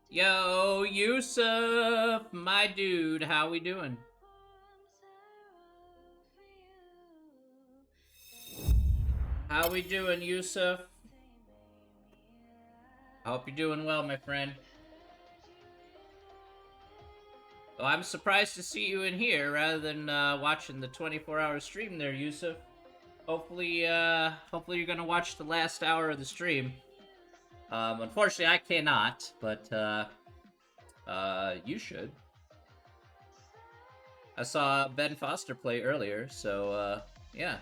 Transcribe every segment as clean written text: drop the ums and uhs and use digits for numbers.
Yo, Yusuf, my dude, how we doing? How we doing, Yusuf? I hope you're doing well, my friend. Well, I'm surprised to see you in here rather than watching the 24-hour stream there, Yusuf. Hopefully you're gonna watch the last hour of the stream. Unfortunately, I cannot, but you should. I saw Ben Foster play earlier, so yeah.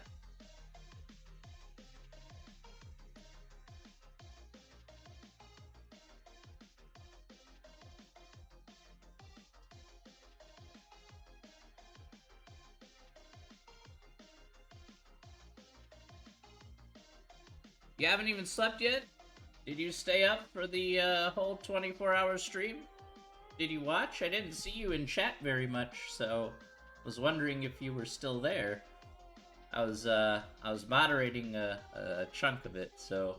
You haven't even slept yet? Did you stay up for the whole 24-hour stream? Did you watch? I didn't see you in chat very much, so was wondering if you were still there. I was moderating a chunk of it, so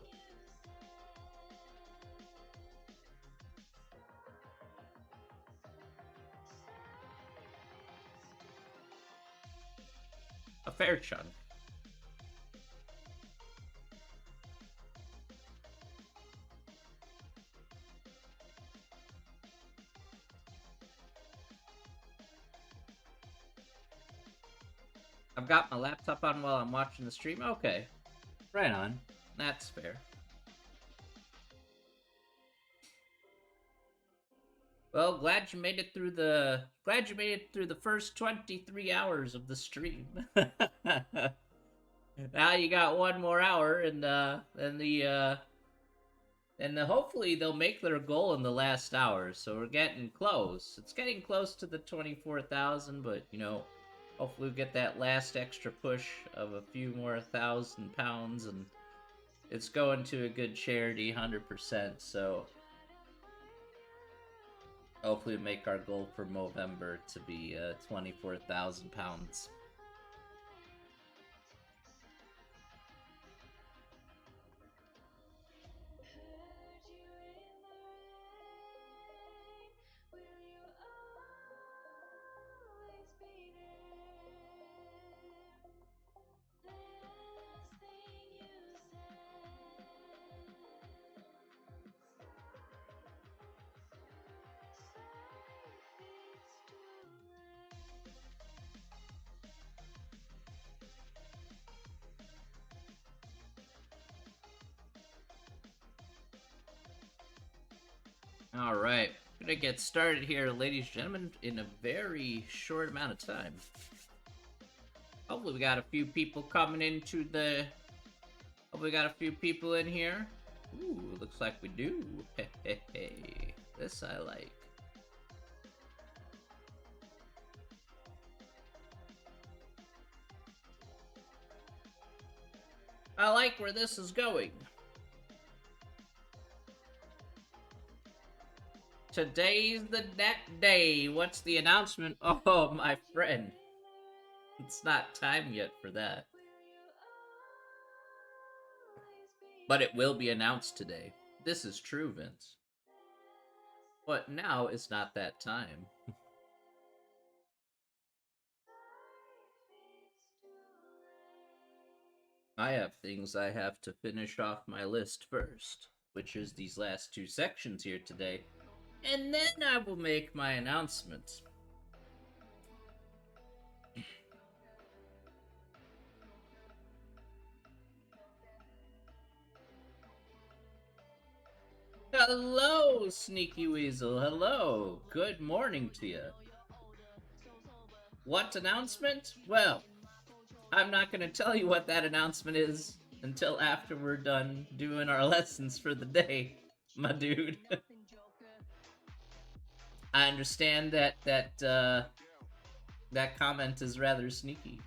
a fair chunk. I've got my laptop on while I'm watching the stream. Okay, right on. That's fair. Well, glad you made it through the first 23 hours of the stream. Now you got one more hour, and hopefully they'll make their goal in the last hour. So we're getting close. It's getting close to the 24,000, but hopefully we get that last extra push of a few more £1,000, and it's going to a good charity, 100%. So hopefully we make our goal for Movember to be £24,000. All right, gonna get started here, ladies and gentlemen, in a very short amount of time. Hopefully, we got a few people coming into the. Hopefully, we got a few people in here. Ooh, looks like we do. Hey, hey, hey. This I like. I like where this is going. Today's the net day. What's the announcement? Oh, my friend. It's not time yet for that. But it will be announced today. This is true, Vince. But now is not that time. I have things I have to finish off my list first, which is these last two sections here today, and then I will make my announcements. Hello, Sneaky Weasel. Hello. Good morning to you. What announcement? Well, I'm not going to tell you what that announcement is until after we're done doing our lessons for the day, my dude. I understand that comment is rather sneaky.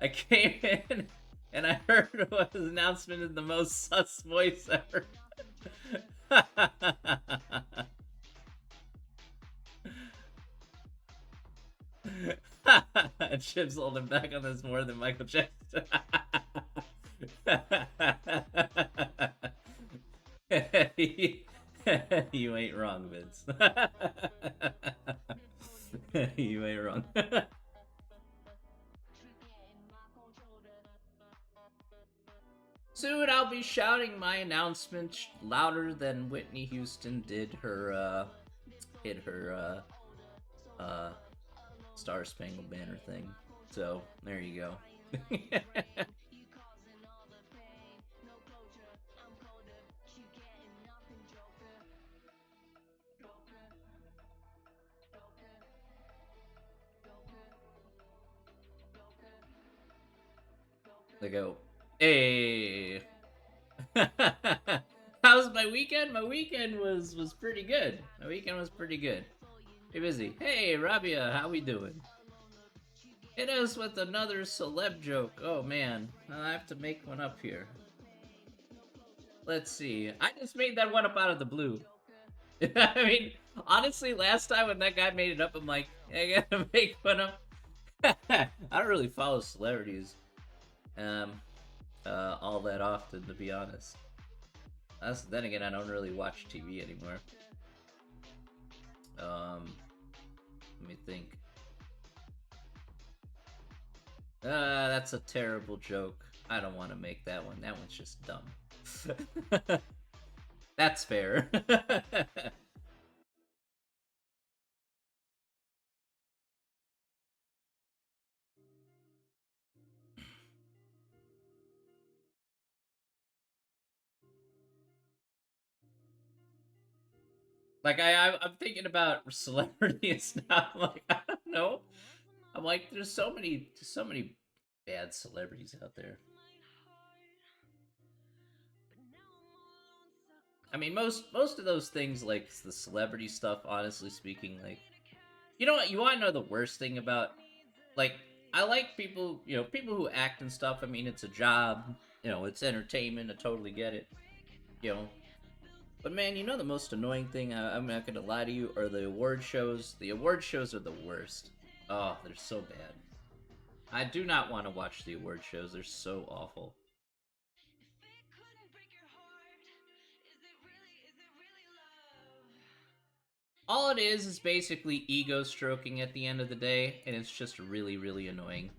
I came in and I heard what his announcement in the most sus voice ever. Chip's holding back on this more than Michael Jackson. You ain't wrong, Vince. You ain't wrong. Soon I'll be shouting my announcement louder than Whitney Houston did her hit her Star Spangled Banner thing. So there you go. They go, hey. How's my weekend? My weekend was pretty good. My weekend was pretty good. Pretty busy. Hey, Rabia, how we doing? Hit us with another celeb joke. Oh man, I have to make one up here. Let's see. I just made that one up out of the blue. I mean, honestly, last time when that guy made it up, I'm like, I gotta make one up. I don't really follow celebrities, um, all that often, to be honest. Then again, I don't really watch TV anymore. Let me think. That's a terrible joke. I don't want to make that one. That one's just dumb. That's fair. Like I'm thinking about celebrities now. I'm like, I don't know. I'm like, there's so many bad celebrities out there. I mean, most of those things, like the celebrity stuff. Honestly speaking, like, you know what? You want to know the worst thing about, like, I like people, people who act and stuff. I mean, it's a job. It's entertainment. I totally get it. You know, but man, the most annoying thing, I'm not gonna lie to you, are the award shows. The award shows are the worst. Oh, they're so bad. I do not want to watch the award shows. They're so awful. All it is basically ego stroking at the end of the day, and it's just really, really annoying.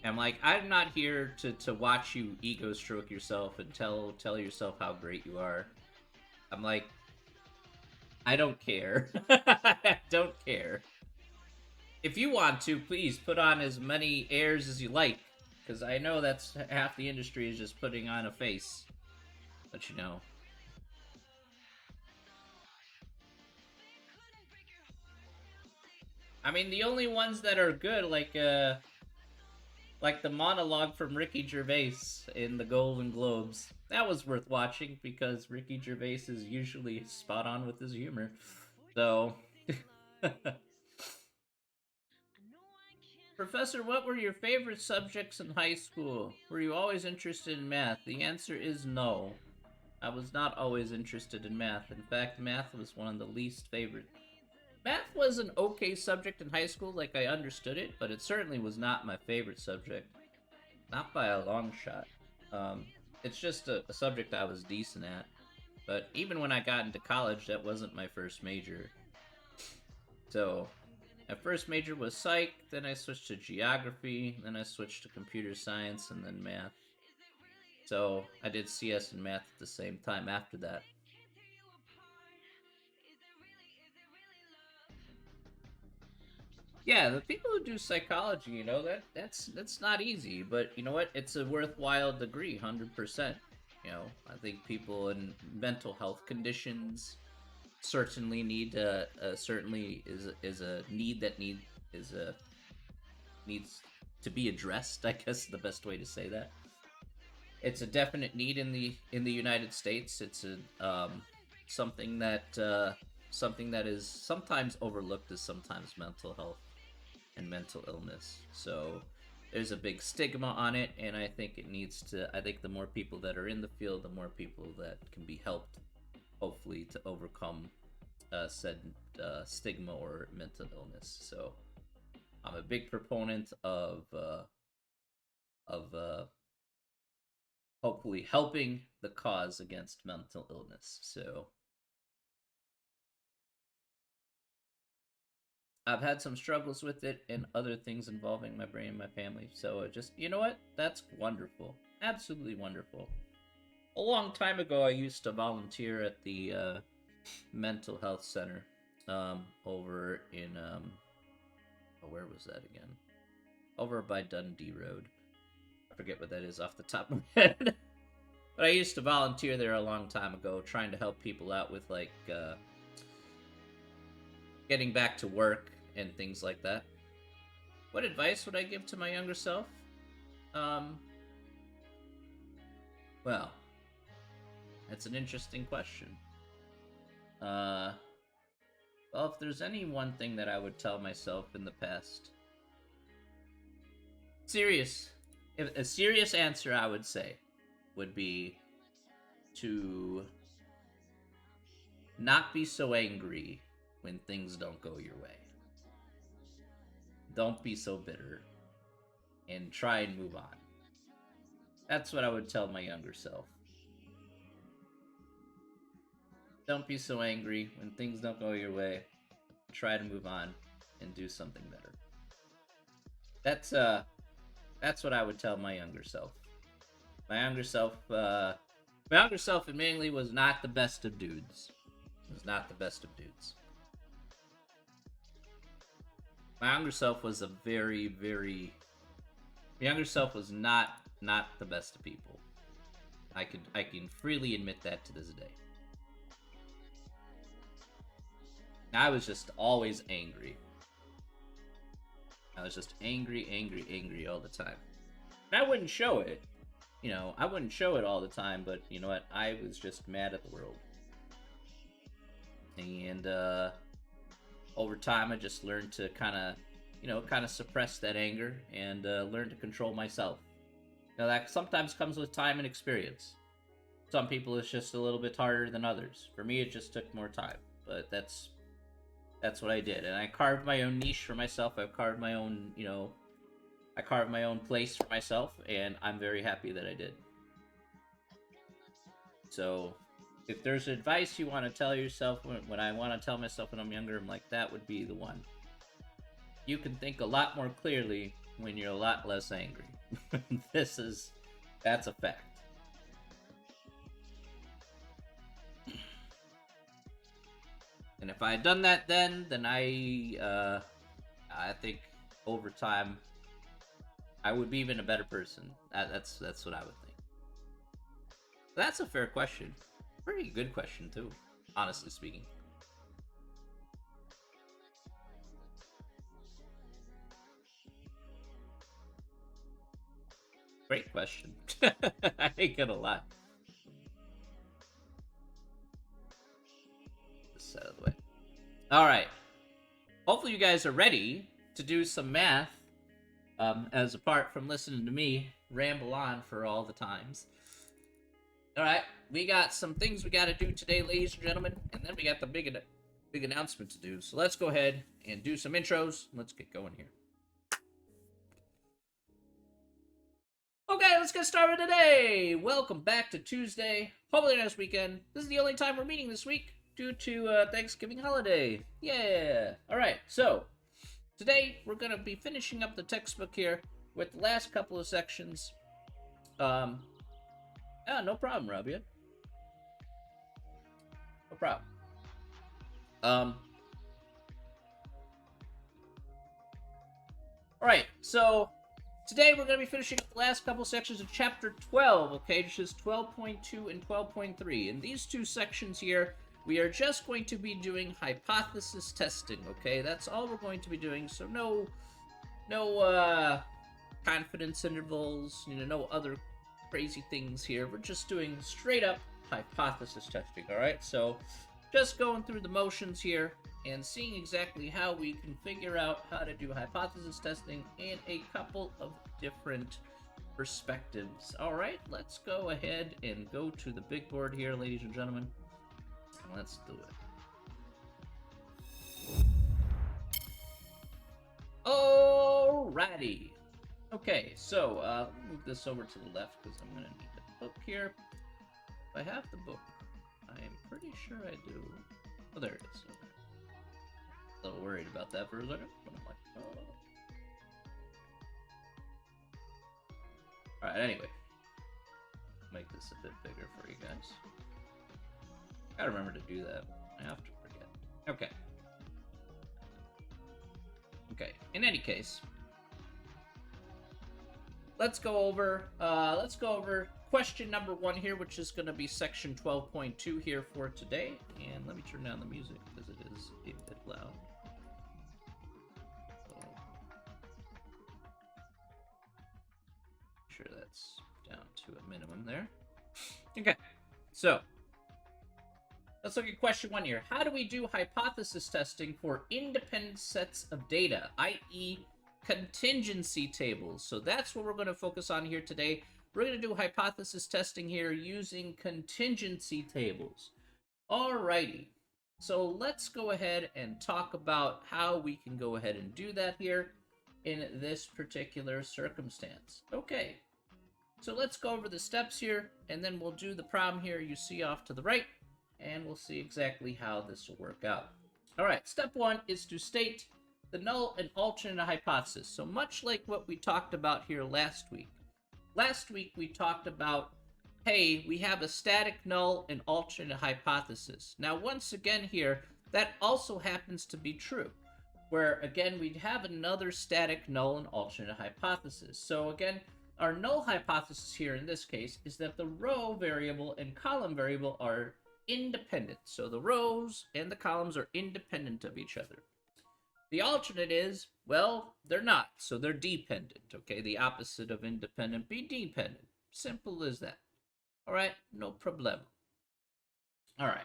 I'm like, I'm not here to watch you ego stroke yourself and tell yourself how great you are. I'm like, I don't care. I don't care. If you want to, please put on as many airs as you like, because I know that's half the industry is just putting on a face. But I mean, the only ones that are good, like the monologue from Ricky Gervais in the Golden Globes. That was worth watching because Ricky Gervais is usually spot on with his humor. So, Professor, what were your favorite subjects in high school? Were you always interested in math? The answer is no. I was not always interested in math. In fact, math was one of the least favorite. Math was an okay subject in high school, like I understood it, but it certainly was not my favorite subject. Not by a long shot. Um, it's just a subject I was decent at. But even when I got into college, that wasn't my first major. So, my first major was psych, then I switched to geography, then I switched to computer science, and then math. So, I did CS and math at the same time after that. Yeah, the people who do psychology, that's not easy, but you know what? It's a worthwhile degree, 100%. I think people in mental health conditions certainly need certainly is a need that is a needs to be addressed. I guess the best way to say that. It's a definite need in the United States. It's a something that is sometimes overlooked as sometimes mental health and mental illness. So there's a big stigma on it, and I think it needs to. I think the more people that are in the field, the more people that can be helped, hopefully, to overcome said stigma or mental illness. So I'm a big proponent of hopefully helping the cause against mental illness. So I've had some struggles with it and other things involving my brain and my family. So just, you know what? That's wonderful. Absolutely wonderful. A long time ago, I used to volunteer at the mental health center over in, where was that again? Over by Dundee Road. I forget what that is off the top of my head. But I used to volunteer there a long time ago, trying to help people out with, like, getting back to work and things like that. What advice would I give to my younger self? Well, that's an interesting question. Well, if there's any one thing that I would tell myself in the past, a serious answer I would say would be to not be so angry when things don't go your way. Don't be so bitter and try and move on. That's what I would tell my younger self. Don't be so angry when things don't go your way. Try to move on and do something better. That's what I would tell my younger self. My younger self admittedly was not the best of dudes. Was not the best of dudes. My younger self was a very, very. My younger self was not the best of people. I can freely admit that to this day. I was just always angry. I was just angry all the time. And I wouldn't show it. You know, I wouldn't show it all the time, but you know what? I was just mad at the world. And over time, I just learned to kind of suppress that anger and learn to control myself. You know, that sometimes comes with time and experience. Some people it's just a little bit harder than others. For me, it just took more time, but that's what I did. And I carved my own niche for myself. I carved my own place for myself, and I'm very happy that I did. So, if there's advice you want to tell yourself, when I want to tell myself when I'm younger, I'm like, that would be the one. You can think a lot more clearly when you're a lot less angry. That's a fact. And if I had done that then I think over time I would be even a better person. That's what I would think. That's a fair question. Pretty good question too, honestly speaking. Great question. I ain't gonna lie. This out of the way. Alright. Hopefully you guys are ready to do some math. As apart from listening to me ramble on for all the times. Alright, we got some things we gotta do today, ladies and gentlemen, and then we got the big announcement to do. So let's go ahead and do some intros. Let's get going here. Okay, let's get started today. Welcome back to Tuesday. Hopefully next weekend. This is the only time we're meeting this week due to Thanksgiving holiday. Yeah. Alright, so today we're going to be finishing up the textbook here with the last couple of sections. No problem, Rabia. No problem. Alright, so today we're going to be finishing up the last couple sections of chapter 12, okay, which is 12.2 and 12.3. In these two sections here, we are just going to be doing hypothesis testing, okay? That's all we're going to be doing, so no confidence intervals, no other crazy things here. We're just doing straight up hypothesis testing, alright? So, just going through the motions here and seeing exactly how we can figure out how to do hypothesis testing in a couple of different perspectives. Alright, let's go ahead and go to the big board here, ladies and gentlemen. Let's do it. Alrighty. Okay, so move this over to the left because I'm going to need it. book here. If I have the book, I am pretty sure I do. Oh, there it is. Okay. A little worried about that for a second, but I'm like, oh. Alright, anyway. Make this a bit bigger for you guys. Gotta remember to do that. I have to forget. Okay. Okay, in any case, let's go over question number 1 here, which is going to be section 12.2 here for today. And let me turn down the music because it is a bit loud. So, make sure that's down to a minimum there. Okay, so let's look at question 1 here. How do we do hypothesis testing for independent sets of data, i.e. contingency tables? So that's what we're going to focus on here today. We're going to do hypothesis testing here using contingency tables. Alrighty, so let's go ahead and talk about how we can go ahead and do that here in this particular circumstance. Okay, so let's go over the steps here, and then we'll do the problem here you see off to the right, and we'll see exactly how this will work out. Alright, step 1 is to state the null and alternate hypothesis. So much like what we talked about here last week. Last week we talked about, hey, we have a static null and alternate hypothesis. Now once again here, that also happens to be true. Where again, we'd have another static null and alternate hypothesis. So again, our null hypothesis here in this case is that the row variable and column variable are independent. So the rows and the columns are independent of each other. The alternate is, well, they're not, so they're dependent, okay? The opposite of independent, be dependent. Simple as that. All right, no problem. All right.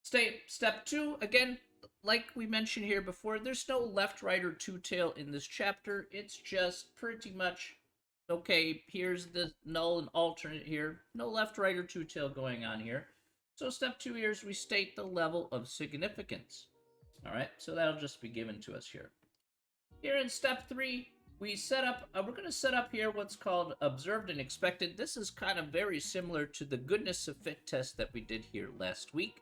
Step 2, again, like we mentioned here before, there's no left, right, or two-tail in this chapter. It's just pretty much, okay, here's the null and alternate here. No left, right, or two-tail going on here. So step 2 here is we state the level of significance. All right, so that'll just be given to us here. Here in step 3, we set up, we're going to set up here what's called observed and expected. This is kind of very similar to the goodness of fit test that we did here last week.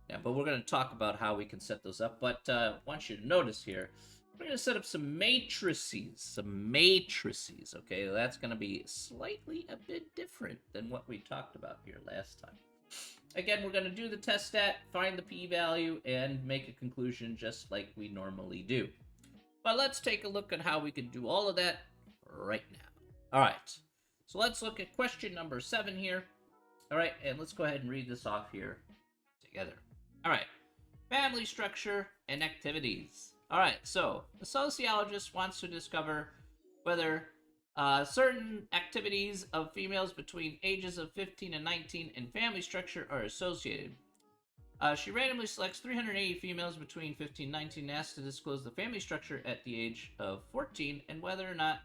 Yeah, but we're going to talk about how we can set those up. But I want you to notice here, we're going to set up some matrices. Okay? That's going to be slightly a bit different than what we talked about here last time. Again, we're going to do the test stat, find the p-value, and make a conclusion just like we normally do. But let's take a look at how we can do all of that right now. All right, so let's look at question number 7 here. All right, and let's go ahead and read this off here together. All right, family structure and activities. All right, so the sociologist wants to discover whether certain activities of females between ages of 15 and 19 and family structure are associated. She randomly selects 380 females between 15 and 19 and asks to disclose the family structure at the age of 14 and whether or not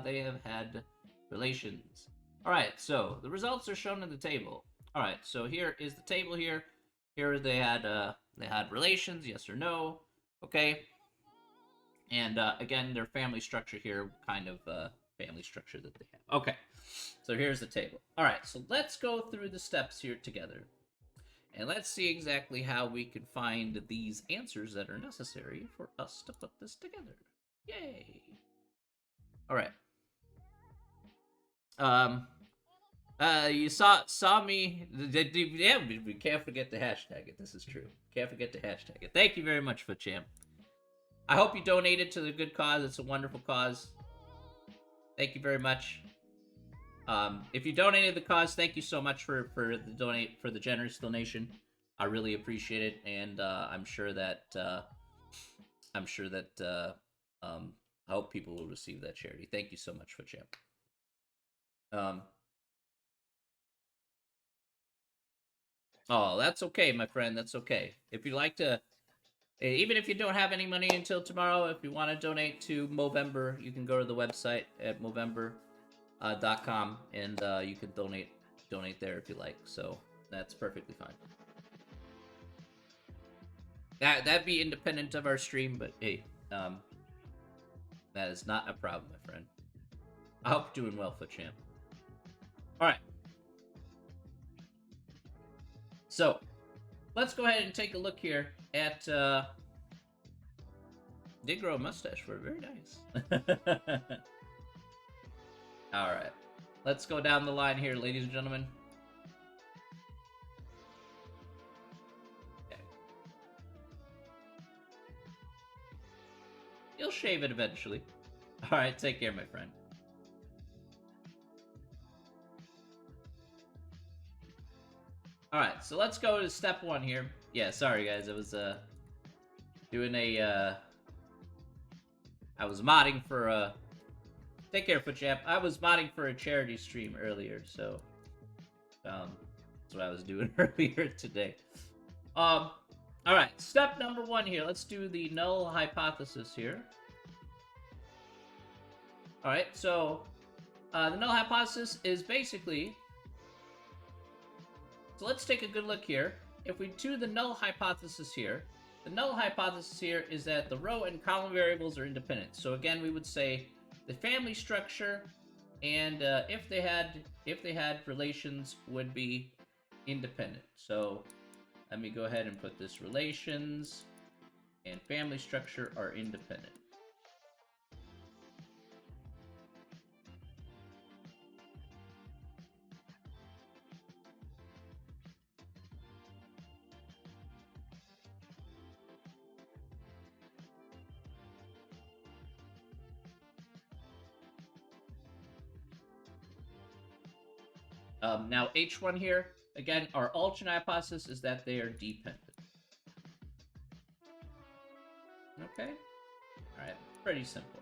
they have had relations. Alright, so the results are shown in the table. Alright, so here is the table here. Here they had relations, yes or no. Okay. And again, their family structure here, kind of family structure that they have. Okay, so here's the table. All right, so let's go through the steps here together. And let's see exactly how we can find these answers that are necessary for us to put this together. Yay! All right. You saw me. Yeah, we can't forget to hashtag it. This is true. Can't forget to hashtag it. Thank you very much, FootChamp. I hope you donated to the good cause. It's a wonderful cause. Thank you very much. If you donated the cause, thank you so much for the generous donation. I really appreciate it, and I'm sure that I hope people will receive that charity. Thank you so much, FootChamp. Oh, that's okay, my friend. That's okay. If you like to, even if you don't have any money until tomorrow, if you want to donate to Movember, you can go to the website at Movember.com and you can donate there if you like. So that's perfectly fine. That'd be independent of our stream, but hey, that is not a problem, my friend. I hope you're doing well, FootChamp. All right. So, let's go ahead and take a look here at, did grow a mustache for it. Very nice. Alright. Let's go down the line here, ladies and gentlemen. Okay. You'll shave it eventually. Alright, take care, my friend. Alright, so let's go to step one here. Yeah, sorry guys, I was doing a I was modding for a take care, Footjap. I was modding for a charity stream earlier, so that's what I was doing earlier today. Alright, step number one here. Let's do the null hypothesis here. Alright, so the null hypothesis is basically, so let's take a good look here. If we do the null hypothesis here, the null hypothesis here is that the row and column variables are independent. So again, we would say the family structure and if they had relations would be independent. So let me go ahead and put this: relations and family structure are independent. Now, H1 here, again, our alternate hypothesis is that they are dependent. Okay? Alright, pretty simple.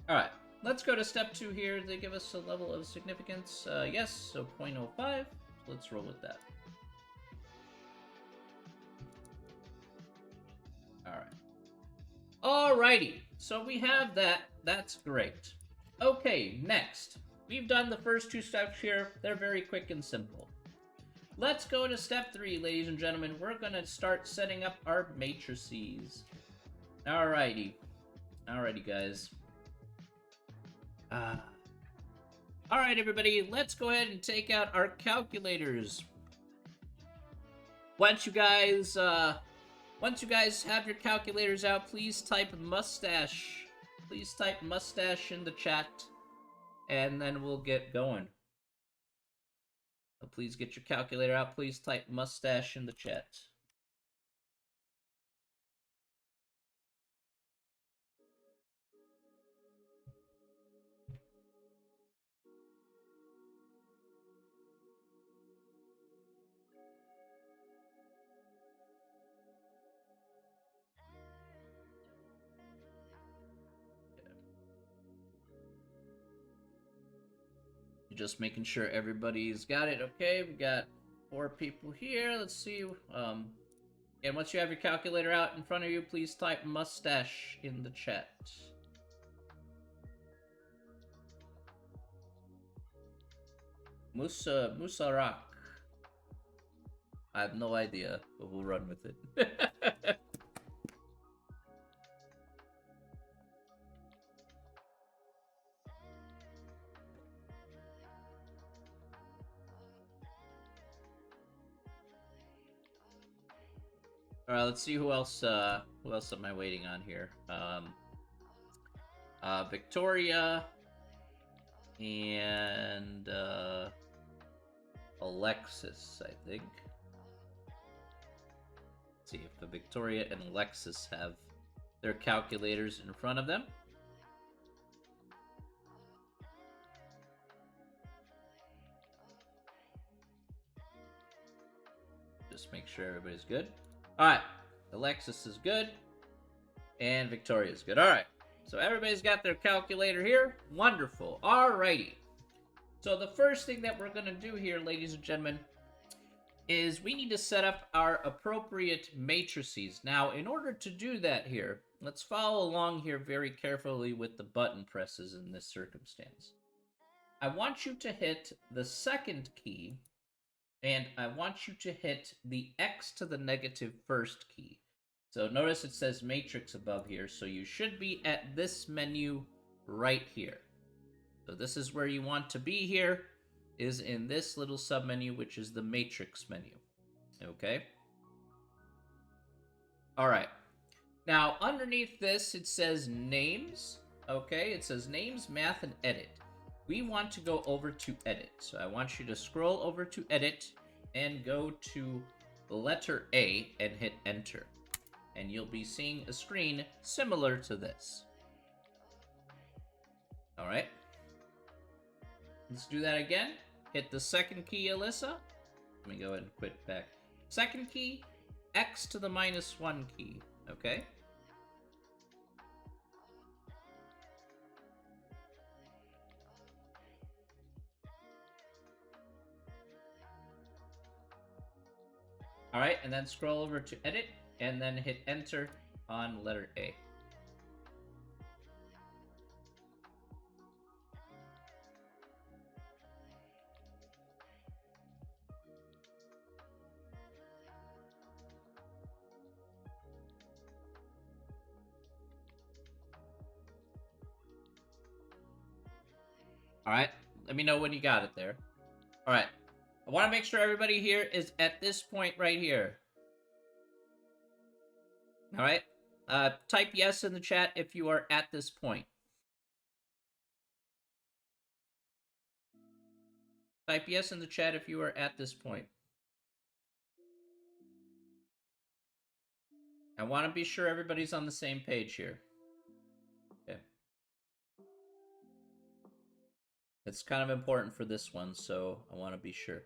Alright, let's go to step 2 here. They give us a level of significance. Yes, so 0.05. Let's roll with that. Alright. Alrighty, so we have that. That's great. Okay, next. We've done the first 2 steps here. They're very quick and simple. Let's go to step 3, ladies and gentlemen. We're going to start setting up our matrices. Alrighty. Alrighty, guys. Alright, everybody. Let's go ahead and take out our calculators. Once you guys have your calculators out, please type mustache. Please type mustache in the chat. And then we'll get going. So please get your calculator out. Please type mustache in the chat. Just making sure everybody's got it. Okay, we got 4 people here. Let's see. And once you have your calculator out in front of you, please type mustache in the chat. Musarak. I have no idea, but we'll run with it. Alright, let's see who else am I waiting on here? Victoria and Alexis, I think. Let's see if Victoria and Alexis have their calculators in front of them. Just make sure everybody's good. Alright, Alexis is good, and Victoria is good. Alright, so everybody's got their calculator here. Wonderful. Alrighty. So the first thing that we're going to do here, ladies and gentlemen, is we need to set up our appropriate matrices. Now, in order to do that here, let's follow along here very carefully with the button presses in this circumstance. I want you to hit the second key, and I want you to hit the X to the negative first key. So notice it says matrix above here, so you should be at this menu right here. So this is where you want to be here. is in this little submenu, which is the matrix menu. Okay? All right. Now, underneath this, it says names. Okay? It says names, math, and edit. We want to go over to edit. So I want you to scroll over to edit and go to letter A and hit enter. And you'll be seeing a screen similar to this. All right. Let's do that again. Hit the second key, Alyssa. Let me go ahead and quit back. Second key, X to the -1 key. Okay. All right, and then scroll over to edit and then hit enter on letter A. All right, let me know when you got it there. All right, I want to make sure everybody here is at this point right here. All right, type yes in the chat if you are at this point. Type yes in the chat if you are at this point. I want to be sure everybody's on the same page here. Okay. It's kind of important for this one, so I want to be sure.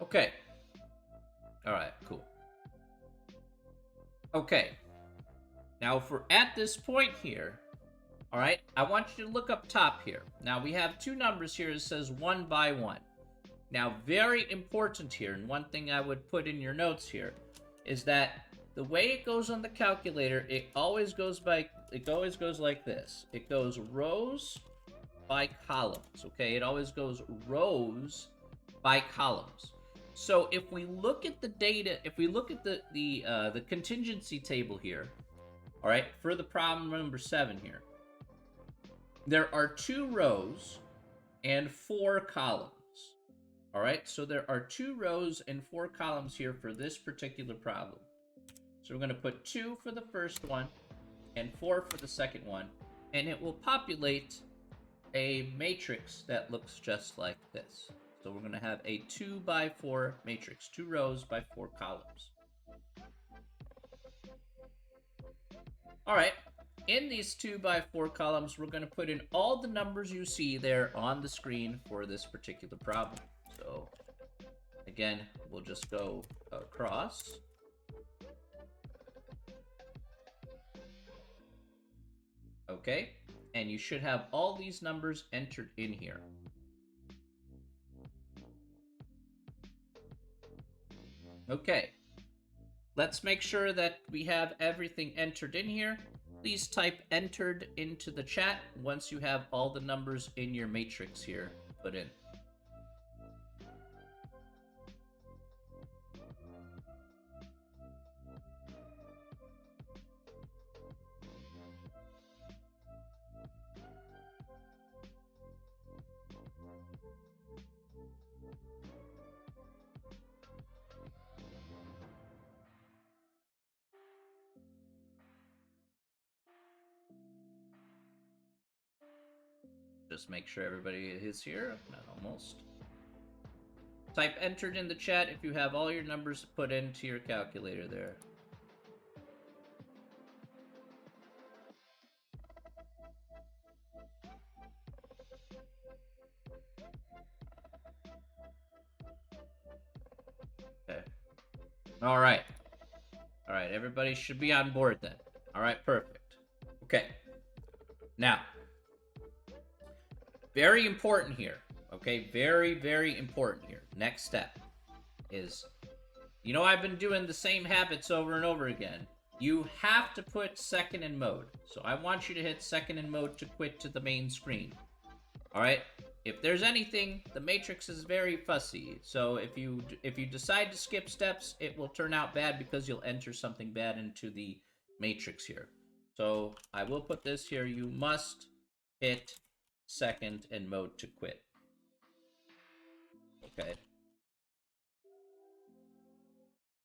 Okay. All right, cool. Okay. Now, if we're at this point here, all right, I want you to look up top here. Now, we have two numbers here. It says 1 by 1. Now, very important here, and one thing I would put in your notes here, is that the way it goes on the calculator, it always goes like this. It goes rows by columns, okay? It always goes rows by columns. So if we look at the data, if we look at the contingency table here, all right, for the problem number 7 here, there are 2 rows and 4 columns. All right, so there are 2 rows and 4 columns here for this particular problem. So we're going to put 2 for the first one and 4 for the second one, and it will populate a matrix that looks just like this. So we're going to have a 2 by 4 matrix, 2 rows by 4 columns. All right, in these 2 by 4 columns, we're going to put in all the numbers you see there on the screen for this particular problem. So again, we'll just go across. Okay, and you should have all these numbers entered in here. Okay, let's make sure that we have everything entered in here. Please type entered into the chat once you have all the numbers in your matrix here put in. Just make sure everybody is here. Not almost. Type entered in the chat if you have all your numbers put into your calculator there. Okay. All right. All right, everybody should be on board then. All right, perfect. Okay. Now, very important here. Okay, very, very important here. Next step is, you know, I've been doing the same habits over and over again. You have to put second in mode. So I want you to hit second in mode to quit to the main screen. All right. If there's anything, the matrix is very fussy. So if you decide to skip steps, it will turn out bad because you'll enter something bad into the matrix here. So I will put this here. You must hit second, and mode to quit. Okay.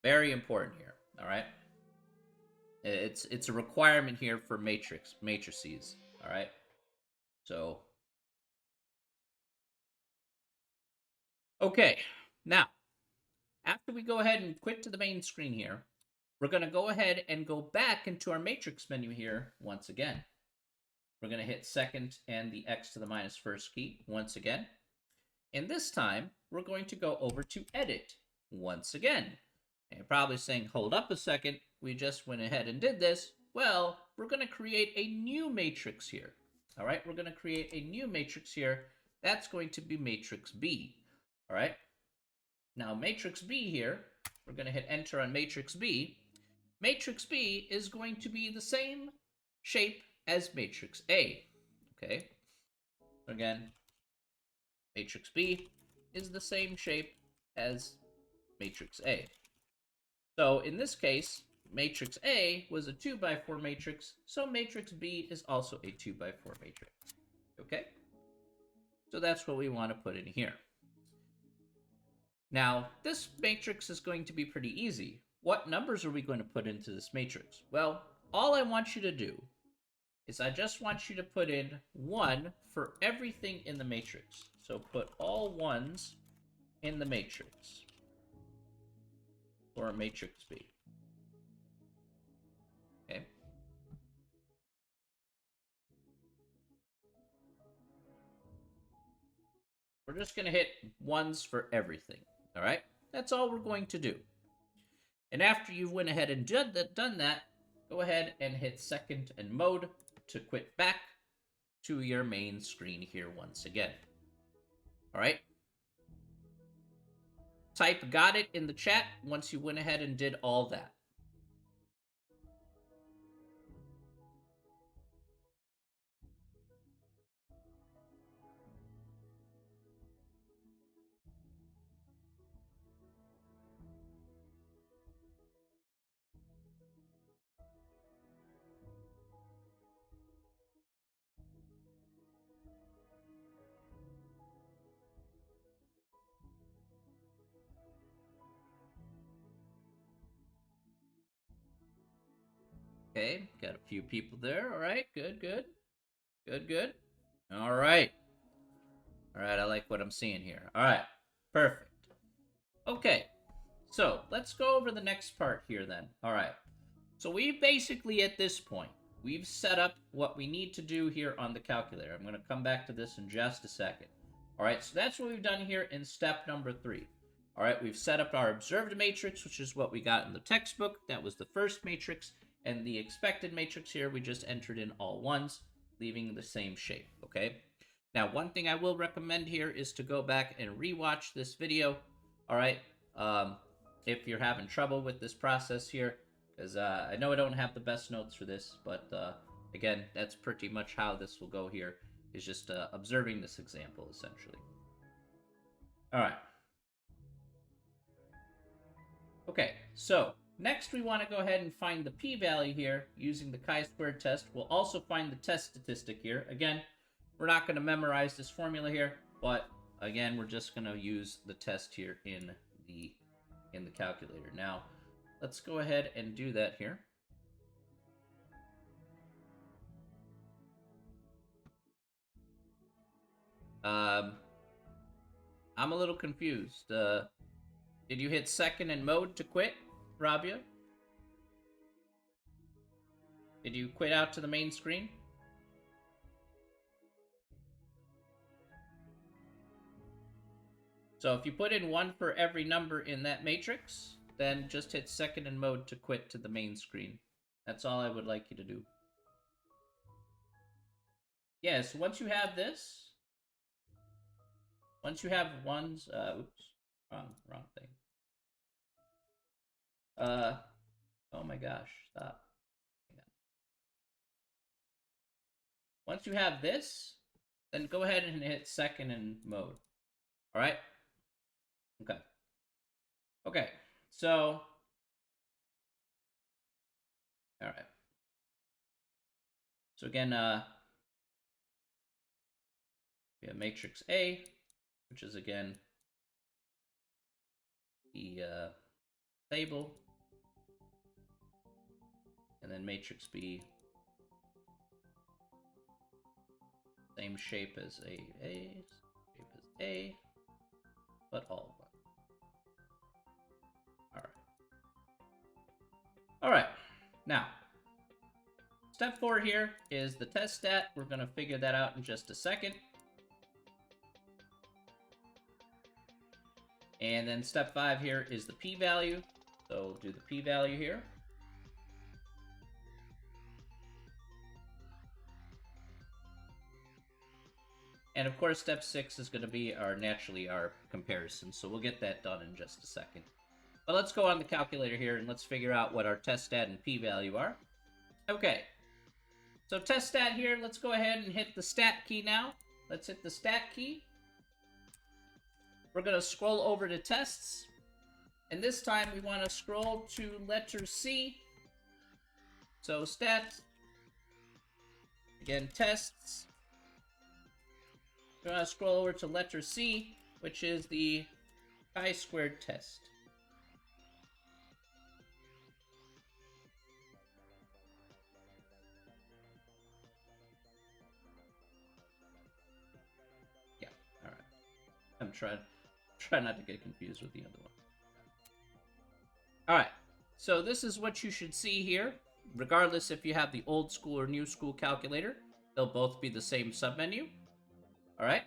Very important here, all right? It's a requirement here for matrices, all right? So, okay. Now, after we go ahead and quit to the main screen here, we're going to go ahead and go back into our matrix menu here once again. We're going to hit second and the X to the minus first key once again. And this time, we're going to go over to edit once again. And you're probably saying, hold up a second, we just went ahead and did this. Well, we're going to create a new matrix here. All right, we're going to create a new matrix here. That's going to be matrix B. All right. Now, matrix B here, we're going to hit enter on matrix B. Matrix B is going to be the same shape as matrix A. Okay. Again, matrix B is the same shape as matrix A. So in this case, matrix A was a 2x4 matrix, so matrix B is also a 2x4 matrix. Okay? So that's what we want to put in here. Now, this matrix is going to be pretty easy. What numbers are we going to put into this matrix? Well, all I want you to do is I just want you to put in 1 for everything in the matrix. So put all 1s in the matrix for matrix B. Okay. We're just going to hit 1s for everything. All right. That's all we're going to do. And after you've went ahead and done that, go ahead and hit second and mode to quit back to your main screen here once again. All right. Type got it in the chat once you went ahead and did all that. Okay, got a few people there. All right, good, good. Good, good. All right. All right, I like what I'm seeing here. All right, perfect. Okay, so let's go over the next part here then. All right, so we've basically at this point, we've set up what we need to do here on the calculator. I'm going to come back to this in just a second. All right, so that's what we've done here in step number 3. All right, we've set up our observed matrix, which is what we got in the textbook. That was the first matrix. And the expected matrix here, we just entered in all 1s, leaving the same shape, okay? Now, one thing I will recommend here is to go back and rewatch this video, all right? If you're having trouble with this process here, because I know I don't have the best notes for this, but again, that's pretty much how this will go here, is just observing this example, essentially. All right. Okay, so next we want to go ahead and find the p-value here using the chi-squared test. We'll also find the test statistic here. Again, we're not going to memorize this formula here, but again, we're just going to use the test here in the calculator. Now, let's go ahead and do that here. I'm a little confused. Did you hit second and mode to quit, Rabia? Did you quit out to the main screen? So if you put in 1 for every number in that matrix, then just hit second and mode to quit to the main screen. That's all I would like you to do. Yeah, so once you have this, once you have 1s, oops, wrong thing. Oh my gosh, stop. Once you have this, then go ahead and hit second and mode. All right? Okay. Okay, so, all right. So again, We have matrix A, which is again the table, and then matrix B, same shape as A, but all one. All right. Now, step 4 here is the test stat. We're going to figure that out in just a second. And then step 5 here is the p-value. So we'll do the p-value here. And of course, step 6 is going to be our comparison. So we'll get that done in just a second. But let's go on the calculator here and let's figure out what our test stat and p-value are. Okay. So test stat here, let's go ahead and hit the stat key now. Let's hit the stat key. We're going to scroll over to tests. And this time we want to scroll to letter C. So stats. Again, tests. We're going to scroll over to letter C, which is the chi-squared test. Yeah, all right. I'm trying not to get confused with the other one. All right, so this is what you should see here. Regardless if you have the old school or new school calculator, they'll both be the same submenu. All right.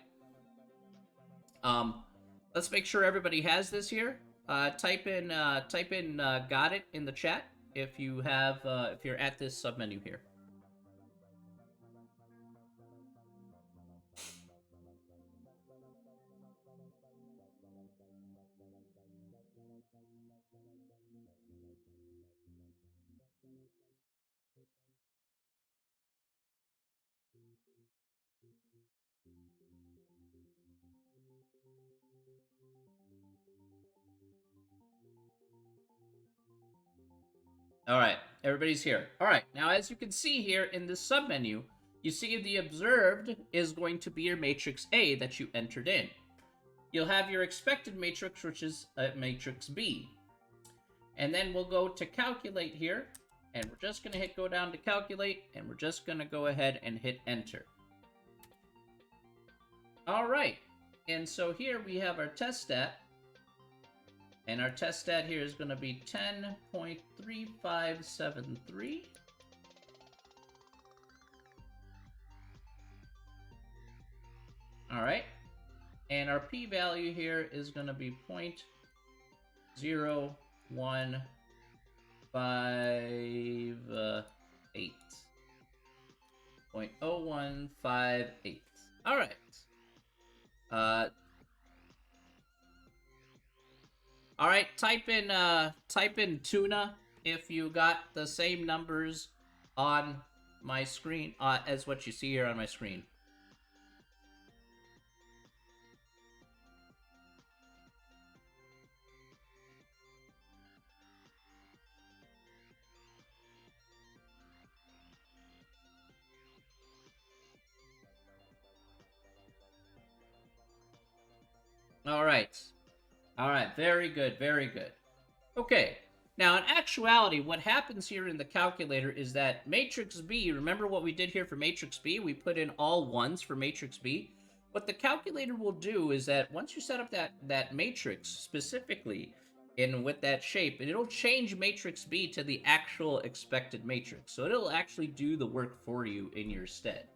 Let's make sure everybody has this here. Type in got it in the chat if you have if you're at this submenu here. All right, everybody's here. All right, now as you can see here in this submenu, you see the observed is going to be your matrix A that you entered in. You'll have your expected matrix, which is matrix B. And then we'll go to calculate here, and we're just going to go down to calculate, and we're just going to go ahead and hit enter. All right, and so here we have our test stat. And our test stat here is going to be 10.3573. All right. And our p-value here is going to be 0.0158. 0.0158. All right. All right, type in tuna if you got the same numbers on my screen as what you see here on my screen. All right. All right, very good, very good. Okay, now in actuality, what happens here in the calculator is that matrix B, remember what we did here for matrix B? We put in all ones for matrix B. What the calculator will do is that once you set up that matrix specifically with that shape, and it'll change matrix B to the actual expected matrix. So it'll actually do the work for you in your stead.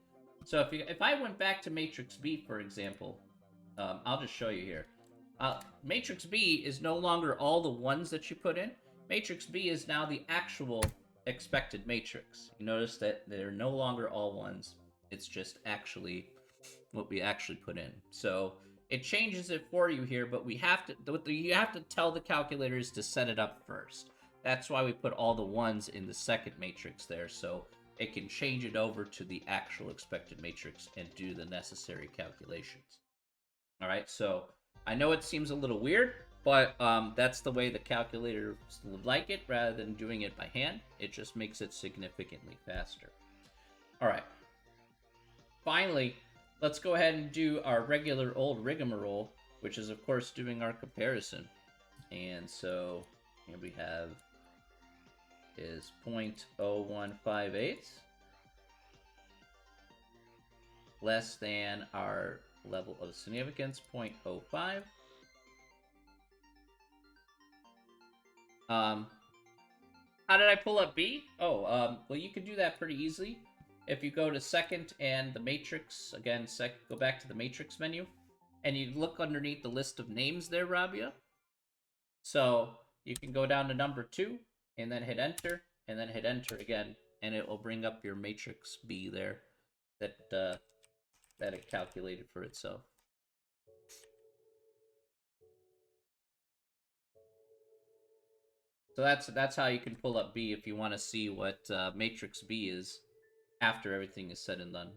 So if I went back to matrix B, for example, I'll just show you here. Matrix B is no longer all the ones that you put in. Matrix B is now the actual expected matrix. You notice that they're no longer all ones. It's just actually what we actually put in. So it changes it for you here, but you have to tell the calculators to set it up first. That's why we put all the ones in the second matrix there, so it can change it over to the actual expected matrix and do the necessary calculations. All right, so I know it seems a little weird, but that's the way the calculator would like it rather than doing it by hand. It just makes it significantly faster. All right. Finally, let's go ahead and do our regular old rigmarole, which is, of course, doing our comparison. And so here we have is 0.0158 less than our level of significance, 0.05. How did I pull up B? Oh, well, you can do that pretty easily. If you go to second and the matrix, again, go back to the matrix menu, and you look underneath the list of names there, Rabia. So you can go down to number 2, and then hit enter, and then hit enter again, and it will bring up your matrix B there that that it calculated for itself. So that's how you can pull up B if you want to see what matrix B is after everything is said and done.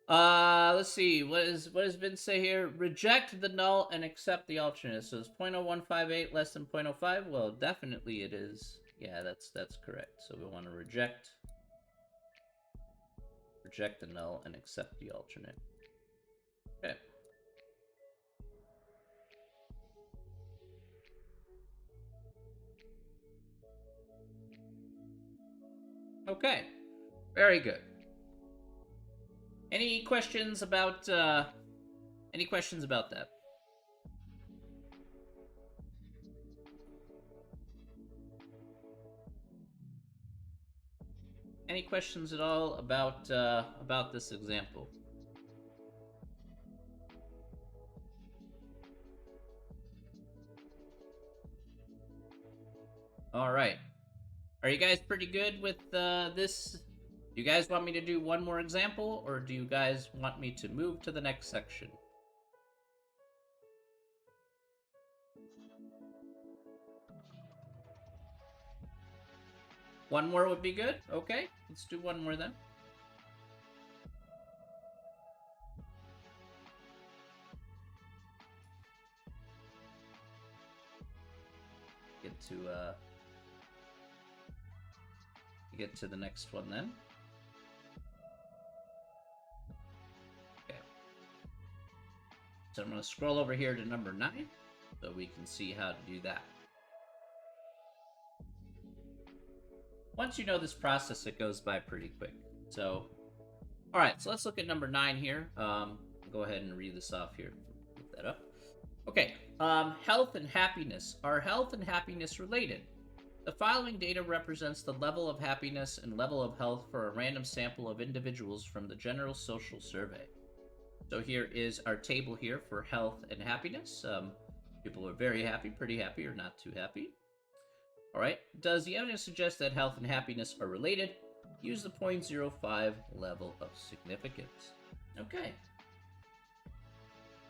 Let's see. What does Vince say here? Reject the null and accept the alternate. So is 0.0158 less than 0.05? Well, definitely it is. Yeah, that's correct. So we want to reject the null and accept the alternate. Okay. Okay. Very good. Any questions about that? Any questions at all about this example? All right. Are you guys pretty good with this? Do you guys want me to do one more example, or do you guys want me to move to the next section? One more would be good? Okay, let's do one more then. Get to the next one then. Okay. So I'm going to scroll over here to number 9 so we can see how to do that. Once you know this process, it goes by pretty quick. So, all right, so let's look at number 9 here. Go ahead and read this off here. Put that up. Okay, health and happiness. Are health and happiness related? The following data represents the level of happiness and level of health for a random sample of individuals from the General Social Survey. So here is our table here for health and happiness. People are very happy, pretty happy, or not too happy. All right. Does the evidence suggest that health and happiness are related? Use the 0.05 level of significance. Okay.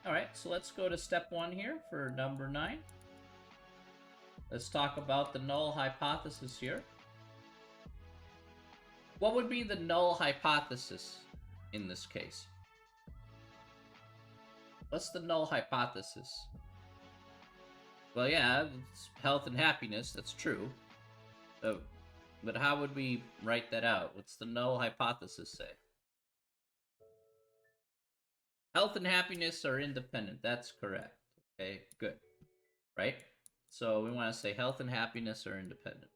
All right, so let's go to step 1 here for number 9. Let's talk about the null hypothesis here. What would be the null hypothesis in this case? What's the null hypothesis? Well, yeah, it's health and happiness, that's true. But how would we write that out? What's the null hypothesis say? Health and happiness are independent, that's correct. Okay, good. Right? So we want to say health and happiness are independent.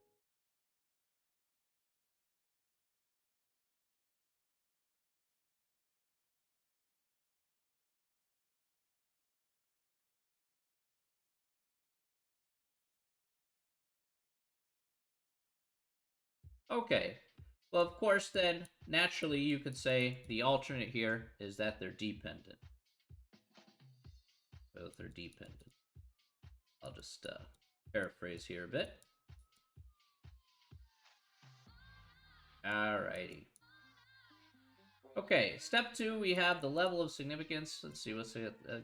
Okay. Well, of course, then, naturally, you could say the alternate here is that they're dependent. Both are dependent. I'll just paraphrase here a bit. Alrighty. Okay, step 2, we have the level of significance. Let's see what's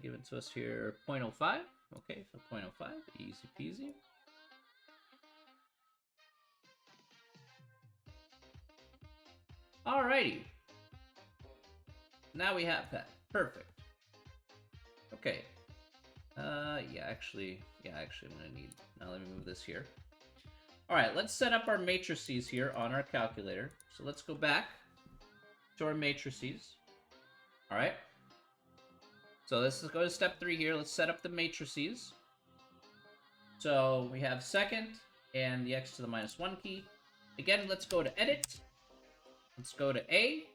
given to us here. 0.05. Okay, so 0.05. Easy peasy. Alrighty. Now we have that. Perfect. Okay. Actually, I'm gonna need... Now let me move this here. Alright, let's set up our matrices here on our calculator. So let's go back. to our matrices. All right. So let's go to step 3 here. Let's set up the matrices. So we have second and the x to the -1 key. Again, let's go to edit. Let's go to A.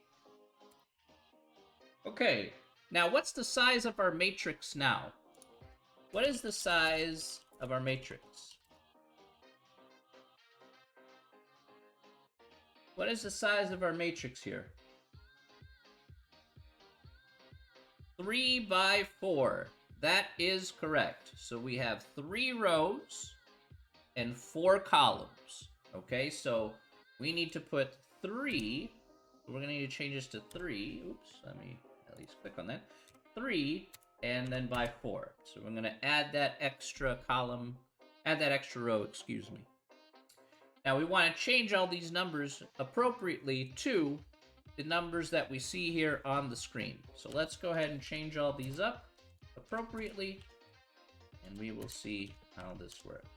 Okay. Now, what's the size of our matrix now? What is the size of our matrix? What is the size of our matrix here? 3 by 4. That is correct. So we have 3 rows and 4 columns. Okay, so we need to put 3. We're going to need to change this to 3. Oops, let me at least click on that. 3 and then by 4. So we're going to add that extra column, add that extra row, excuse me. Now we want to change all these numbers appropriately to the numbers that we see here on the screen. So let's go ahead and change all these up appropriately, and we will see how this works.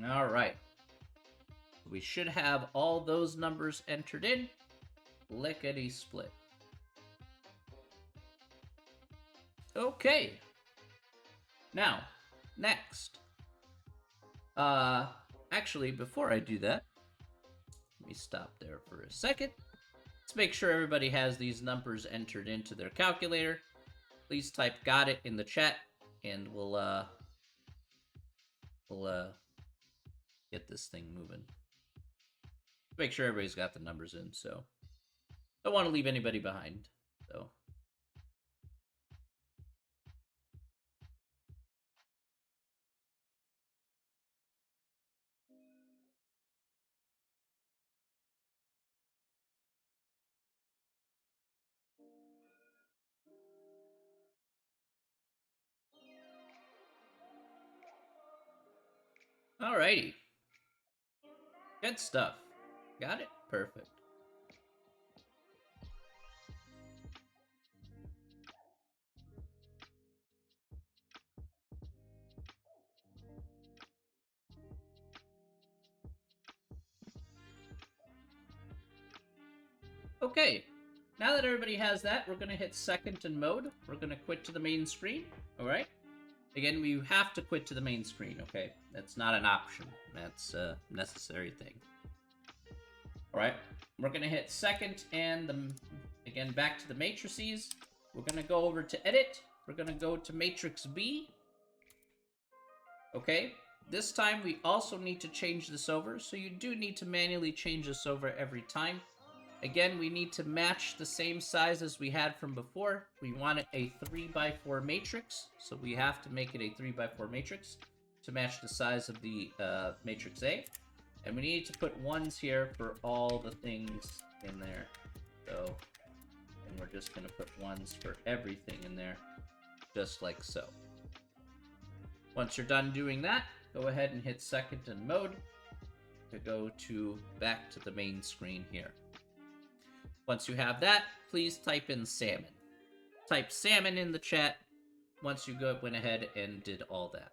All right. We should have all those numbers entered in. Lickety split. Okay. Now, next. Actually, before I do that, let me stop there for a second. Let's make sure everybody has these numbers entered into their calculator. Please type "got it" in the chat, and we'll get this thing moving. Make sure everybody's got the numbers in, so don't want to leave anybody behind. So. Alrighty. Good stuff. Got it? Perfect. Okay. Now that everybody has that, we're going to hit second in mode. We're going to quit to the main screen. Alright? Again, we have to quit to the main screen, okay? That's not an option. That's a necessary thing. Alright, we're going to hit second and, again, back to the matrices. We're going to go over to edit. We're going to go to matrix B. Okay, this time we also need to change this over. So you do need to manually change this over every time. Again, we need to match the same size as we had from before. We want it a 3 by 4 matrix, so we have to make it a 3 by 4 matrix to match the size of the matrix A. And we need to put 1s here for all the things in there. So, and we're just going to put 1s for everything in there, just like so. Once you're done doing that, go ahead and hit second in mode to go to back to the main screen here. Once you have that, please type in salmon. Type salmon in the chat once you went ahead and did all that.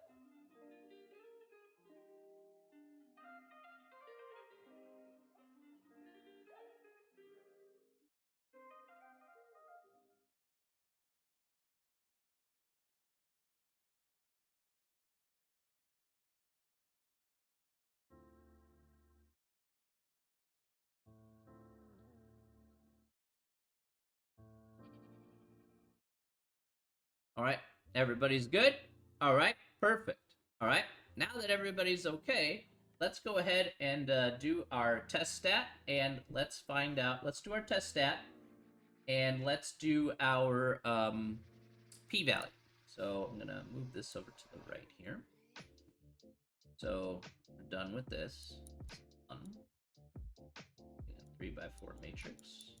All right, everybody's good? All right, perfect. All right, now that everybody's okay, let's go ahead and do our test stat, and let's find out, let's do our test stat, and let's do our p-value. So I'm gonna move this over to the right here. So we're done with this. 3 by 4 matrix.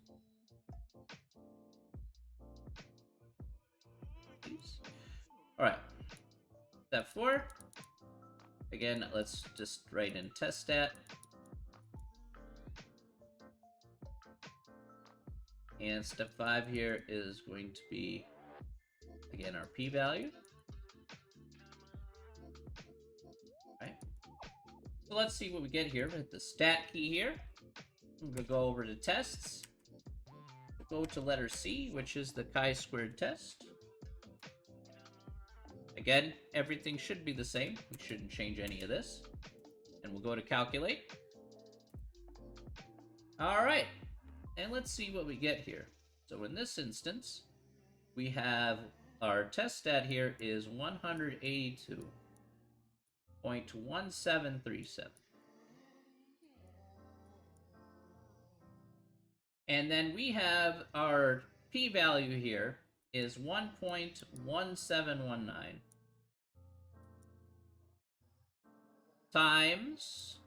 All right, step 4. Again, let's just write in test stat. And step 5 here is going to be, again, our p-value. So let's see what we get here. Hit the stat key here. I'm gonna go over to tests. Go to letter C, which is the chi-squared test. Again, everything should be the same. We shouldn't change any of this. And we'll go to calculate. All right, and let's see what we get here. So in this instance, we have our test stat here is 182.1737. And then we have our p-value here is 1.1719 times.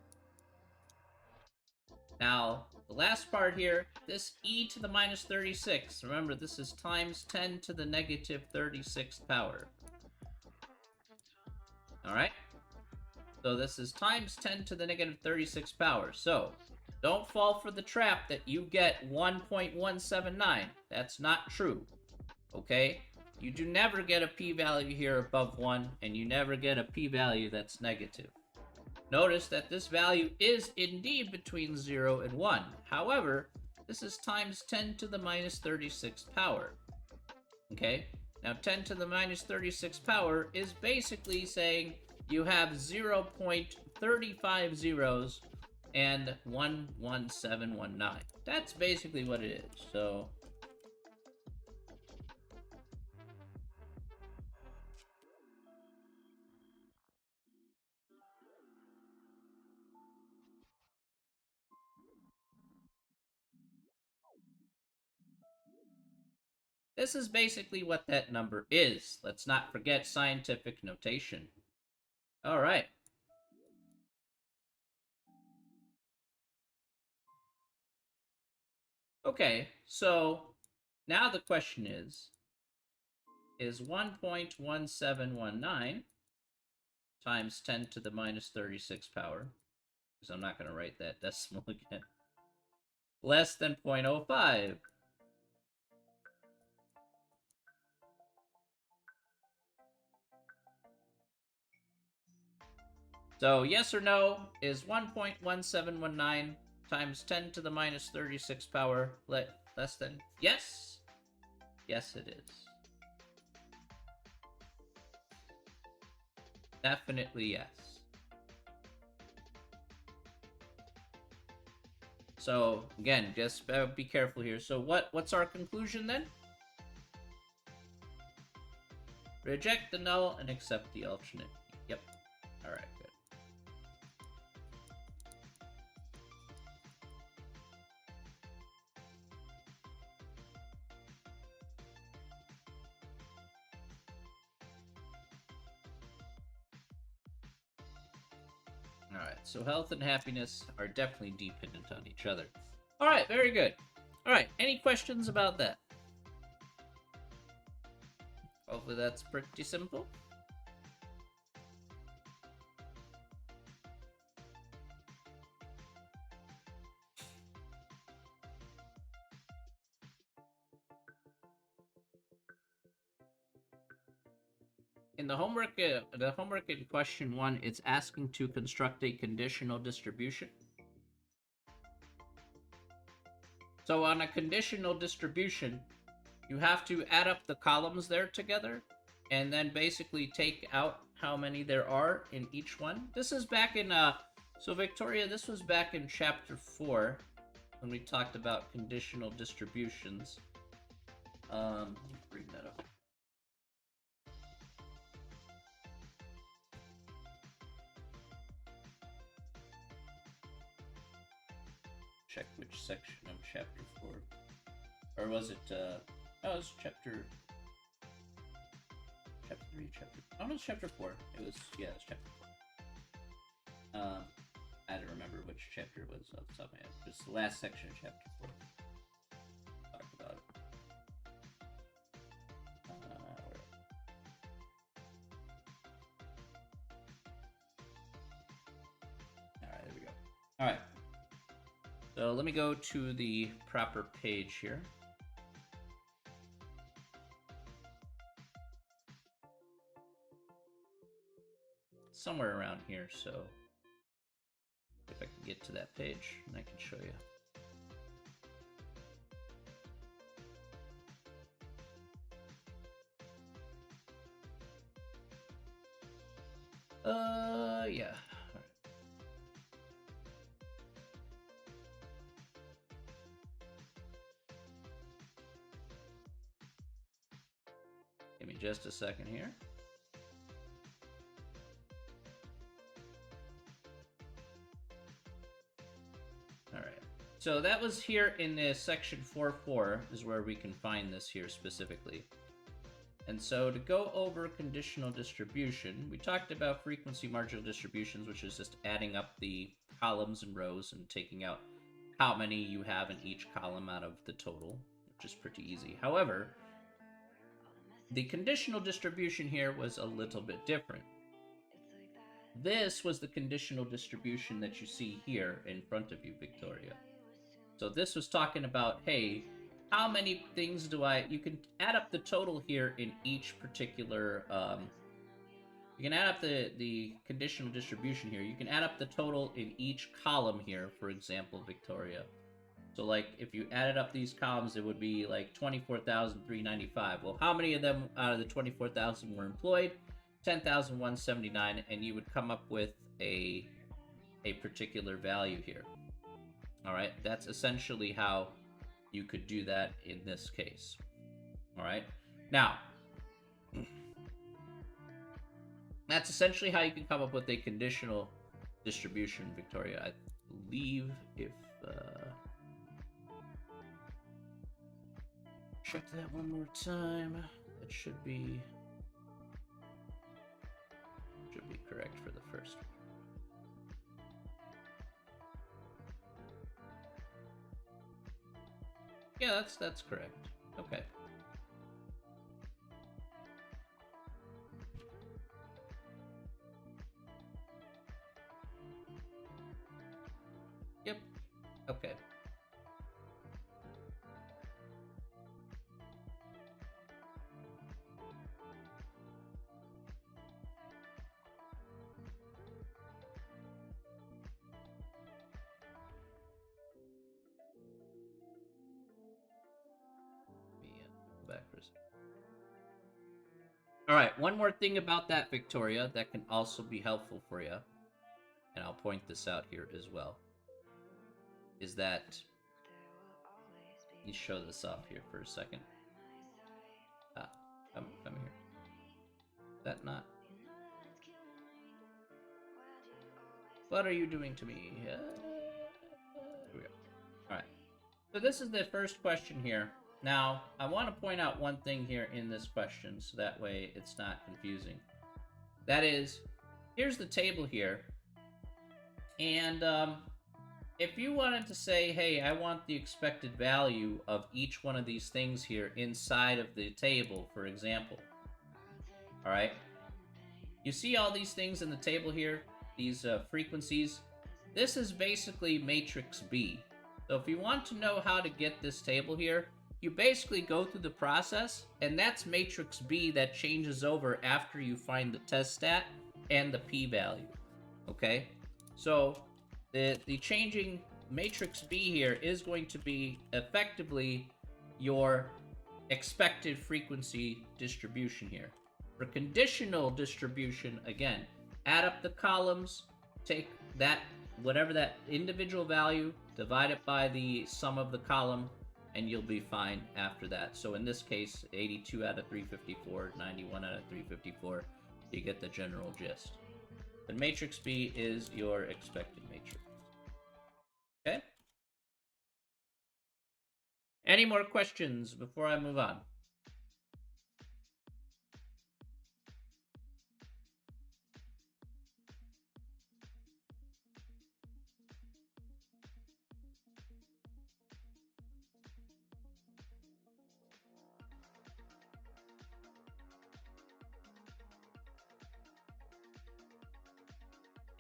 Now, the last part here, this e to the minus 36. Remember, this is times 10 to the negative 36th power. All right? So this is times 10 to the negative 36th power. So don't fall for the trap that you get 1.179. That's not true. Okay? You do never get a p-value here above 1, and you never get a p-value that's negative. Notice that this value is indeed between 0 and 1. However, this is times 10 to the minus 36th power. Okay? Now, 10 to the minus 36th power is basically saying you have 0.35 zeros and 11719. That's basically what it is. So this is basically what that number is. Let's not forget scientific notation. All right. Okay, so now the question is 1.1719 times 10 to the minus 36 power, because I'm not going to write that decimal again, less than 0.05? So yes or no, is 1.1719 times 10 to the minus 36 power less than? Yes? Yes, it is. Definitely yes. So again, just be careful here. So what's our conclusion then? Reject the null and accept the alternate. Yep. All right, good. All right, so health and happiness are definitely dependent on each other. All right, very good. All right, any questions about that? Hopefully that's pretty simple. In the homework in question 1, it's asking to construct a conditional distribution. So on a conditional distribution, you have to add up the columns there together, and then basically take out how many there are in each one. This is back in, so Victoria, this was back in chapter 4, when we talked about conditional distributions. Let me bring that up. Check which section of chapter 4. Or was it, oh, it was chapter 3, oh, no, it was chapter 4. It was, yeah, it was chapter 4. I don't remember which chapter it was off the top of my head. It was the last section of chapter 4. Talk about it. Alright, there we go. Alright. So let me go to the proper page here. Somewhere around here, so get to that page, and I can show you. Yeah. All right. Give me just a second here. All right. So that was here in the section 4.4 is where we can find this here specifically. And so to go over conditional distribution, we talked about frequency marginal distributions, which is just adding up the columns and rows and taking out how many you have in each column out of the total, which is pretty easy. However, the conditional distribution here was a little bit different. This was the conditional distribution that you see here in front of you, Victoria. So this was talking about, hey, how many things do you can add up the total here in each particular, you can add up the conditional distribution here. You can add up the total in each column here, for example, Victoria. So like if you added up these columns, it would be like 24,395. Well, how many of them out of the 24,000 were employed? 10,179, and you would come up with a particular value here. All right, that's essentially how you could do that in this case. All right, now that's essentially how you can come up with a conditional distribution, Victoria. I believe if check that one more time, it should be correct for the first one. Yeah, that's correct. Okay. Yep. Okay. Back for a second. All right, one more thing about that, Victoria, that can also be helpful for you, and I'll point this out here as well, is that, let me show this off here for a second. Come here. Is that not? What are you doing to me? Here we go. All right. So this is the first question here. Now, I want to point out one thing here in this question, so that way it's not confusing. That is, here's the table here. And if you wanted to say, hey, I want the expected value of each one of these things here inside of the table, for example. All right. You see all these things in the table here, these frequencies. This is basically matrix B. So if you want to know how to get this table here, you basically go through the process, and that's matrix B that changes over after you find the test stat and the p-value. Okay? So the changing matrix B here is going to be effectively your expected frequency distribution here. For conditional distribution, again, add up the columns, take that, whatever that individual value, divide it by the sum of the column, and you'll be fine after that. So in this case, 82 out of 354, 91 out of 354, you get the general gist. The matrix B is your expected matrix. Okay? Any more questions before I move on?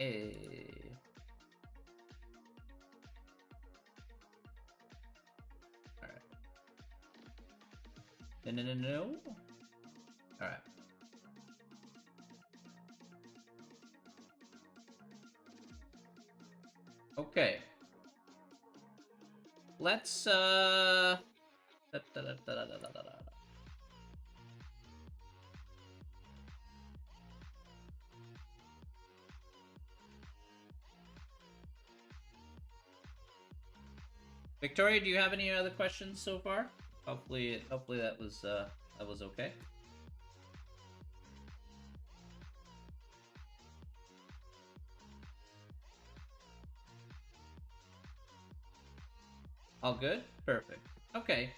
All right. No. All right. Okay. Let's, Victoria, do you have any other questions so far? Hopefully that was okay. All good? Perfect. Okay.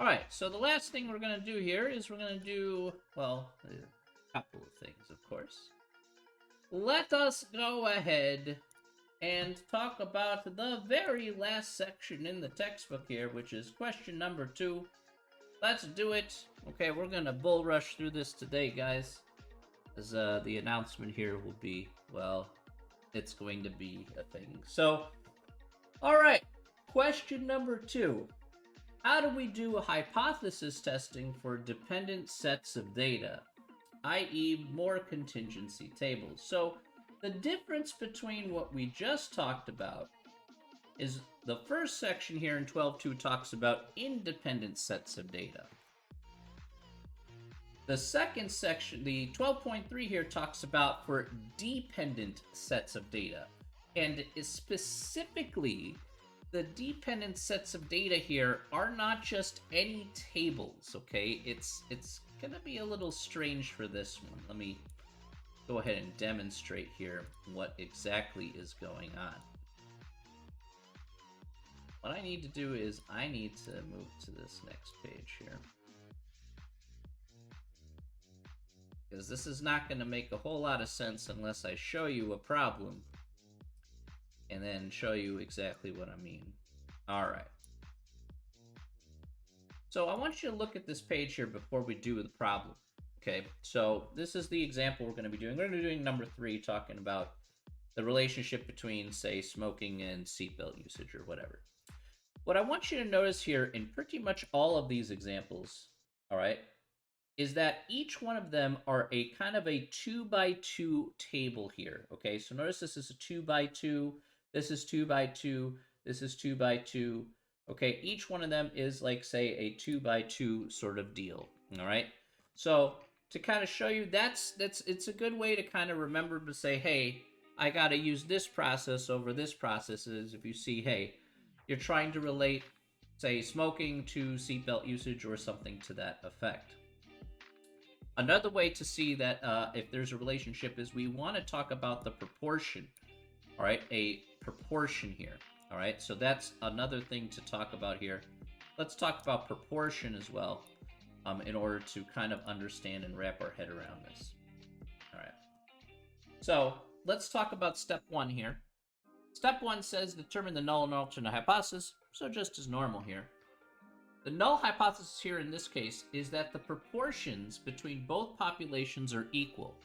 Alright, so the last thing we're going to do here is we're going to do, well, a couple of things, of course. Let us go ahead and talk about the very last section in the textbook here, which is question number 2. Let's do it. Okay, we're going to bull rush through this today, guys. As the announcement here will be, well, it's going to be a thing. So, alright, question number 2. How do we do a hypothesis testing for dependent sets of data, i.e. more contingency tables? So the difference between what we just talked about is the first section here in 12.2 talks about independent sets of data. The second section, the 12.3 here, talks about for dependent sets of data. And specifically, the dependent sets of data here are not just any tables, okay? It's gonna be a little strange for this one. Let me go ahead and demonstrate here what exactly is going on. What I need to do is I need to move to this next page here. Because this is not going to make a whole lot of sense unless I show you a problem and then show you exactly what I mean. Alright. So I want you to look at this page here before we do the problem. Okay, so this is the example we're going to be doing. We're going to be doing number 3, talking about the relationship between, say, smoking and seatbelt usage or whatever. What I want you to notice here in pretty much all of these examples, alright, is that each one of them are a kind of a 2x2 table here. Okay, so notice this is a 2x2, this is 2x2, this is 2x2. Okay, each one of them is like, say, a 2x2 sort of deal. All right, so to kind of show you it's a good way to kind of remember to say, hey, I got to use this process over this process. Is if you see, hey, you're trying to relate, say, smoking to seatbelt usage or something to that effect. Another way to see that if there's a relationship is we want to talk about the proportion, all right? A proportion here, all right? So that's another thing to talk about here. Let's talk about proportion as well in order to kind of understand and wrap our head around this. All right. So let's talk about step 1 here. Step 1 says determine the null and alternate hypothesis, so just as normal here. The null hypothesis here in this case is that the proportions between both populations are equal.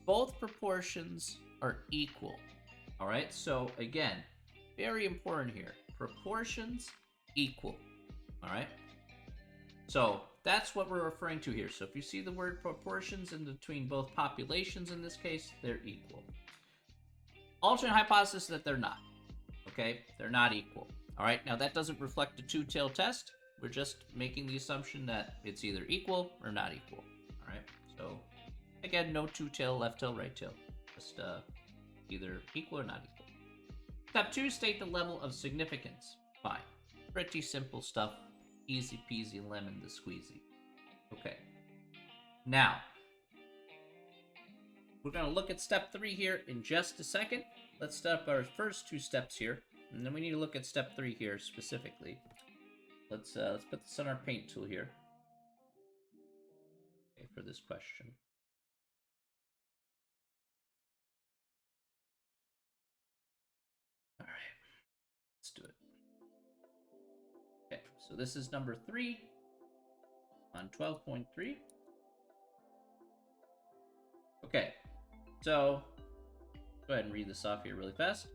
Both proportions are equal. All right, so again, very important here. Proportions equal. All right, so that's what we're referring to here. So if you see the word proportions in between both populations in this case, they're equal. Alternate hypothesis that they're not. Okay, they're not equal. All right, now that doesn't reflect a two-tailed test. We're just making the assumption that it's either equal or not equal. All right, so again, no two-tail, left tail, right tail. Just either equal or not equal. Step 2, state the level of significance. Fine. Pretty simple stuff. Easy peasy lemon the squeezy. Okay. Now, we're going to look at step 3 here in just a second. Let's step our first 2 steps here, and then we need to look at step 3 here specifically. Let's put this on our paint tool here. Okay, for this question. All right, let's do it. Okay, so this is number 3 on 12.3. Okay, so go ahead and read this off here really fast.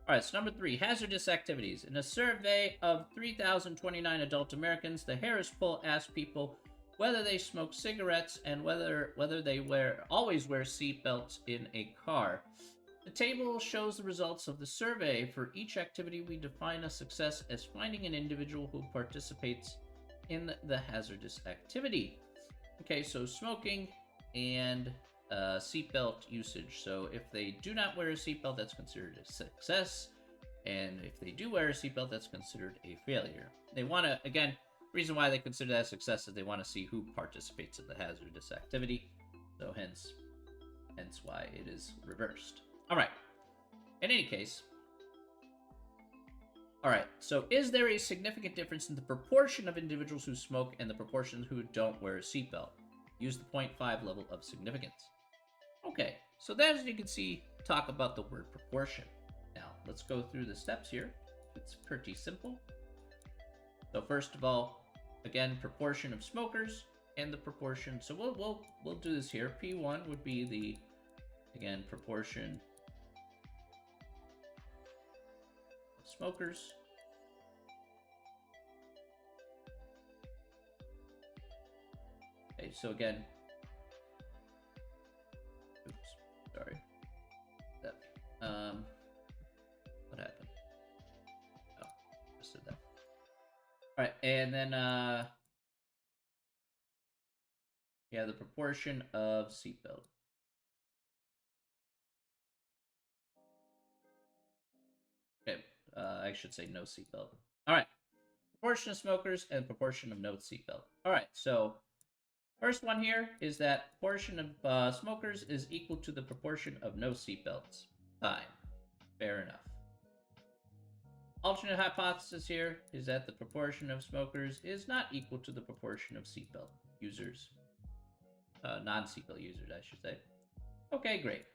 All right, so number 3, hazardous activities. In a survey of 3,029 adult Americans, the Harris poll asked people whether they smoke cigarettes and whether they always wear seatbelts in a car. The The table shows the results of the survey. For each activity, we define a success as finding an individual who participates in the hazardous activity. Okay, so smoking and seatbelt usage. So if they do not wear a seatbelt, that's considered a success. And if they do wear a seatbelt, that's considered a failure. They want to, again, reason why they consider that a success is they want to see who participates in the hazardous activity. So hence why it is reversed. All right. In any case, all right. So is there a significant difference in the proportion of individuals who smoke and the proportion who don't wear a seatbelt? Use the 0.5 level of significance. Okay. So then, as you can see, talk about the word proportion. Now, let's go through the steps here. It's pretty simple. So first of all, again, proportion of smokers and the proportion. So we'll do this here. P1 would be the, again, proportion of smokers. Okay, so again, oops, sorry. That, what happened? Oh, just did that. All right, and then yeah, the proportion of seatbelt. Okay, I should say no seatbelt. All right, proportion of smokers and proportion of no seatbelt. All right, so first one here is that proportion of smokers is equal to the proportion of no seatbelts. Fine, fair enough. Alternate hypothesis here is that the proportion of smokers is not equal to the proportion of seatbelt users. Non-seatbelt users, I should say. Okay, great.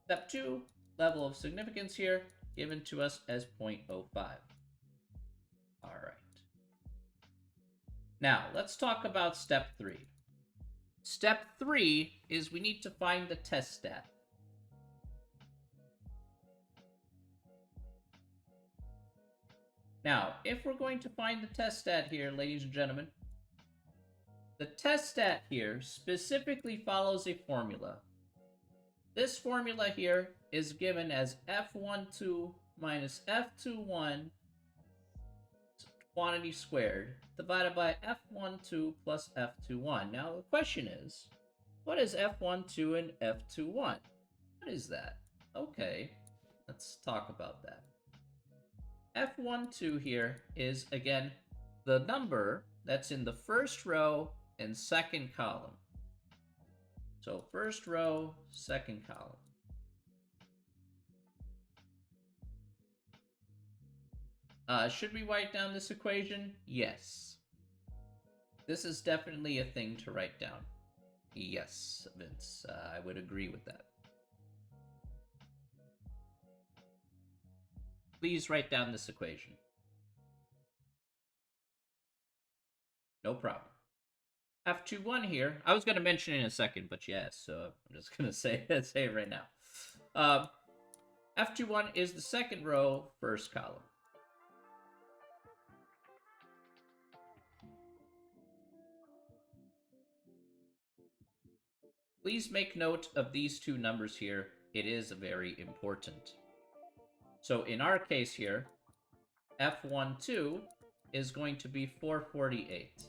Step 2, level of significance here, given to us as 0.05. All right. Now, let's talk about step 3. Step 3 is we need to find the test stat. Now, if we're going to find the test stat here, ladies and gentlemen, the test stat here specifically follows a formula. This formula here is given as F12 minus F21 quantity squared divided by F12 plus F21. Now, the question is, what is F12 and F21? What is that? Okay, let's talk about that. F12 here is, again, the number that's in the first row and second column. So first row, second column. Should we write down this equation? Yes. This is definitely a thing to write down. Yes, Vince, I would agree with that. Please write down this equation. No problem. F21 here, I was going to mention it in a second, but yes, so I'm just going to say it right now. F21 is the second row, first column. Please make note of these two numbers here. It is very important. So in our case here, F12 is going to be 448.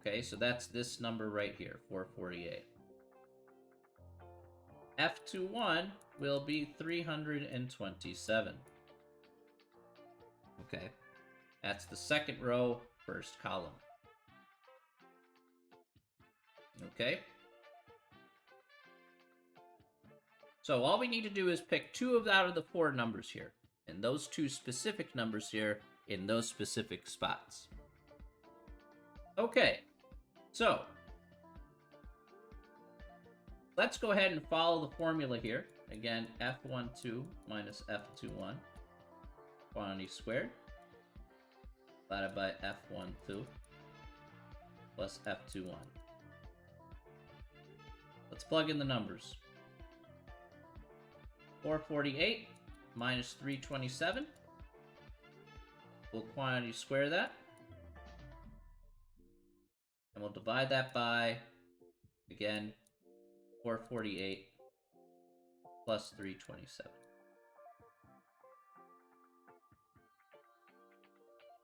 Okay, so that's this number right here, 448. F21 will be 327. Okay, that's the second row, first column. Okay. So all we need to do is pick two out of the four numbers here, and those two specific numbers here in those specific spots. Okay, so let's go ahead and follow the formula here. Again, F12 minus F21 quantity squared divided by F12 plus F21. Let's plug in the numbers. 448 minus 327. We'll quantity square that. And we'll divide that by, again, 448 plus 327.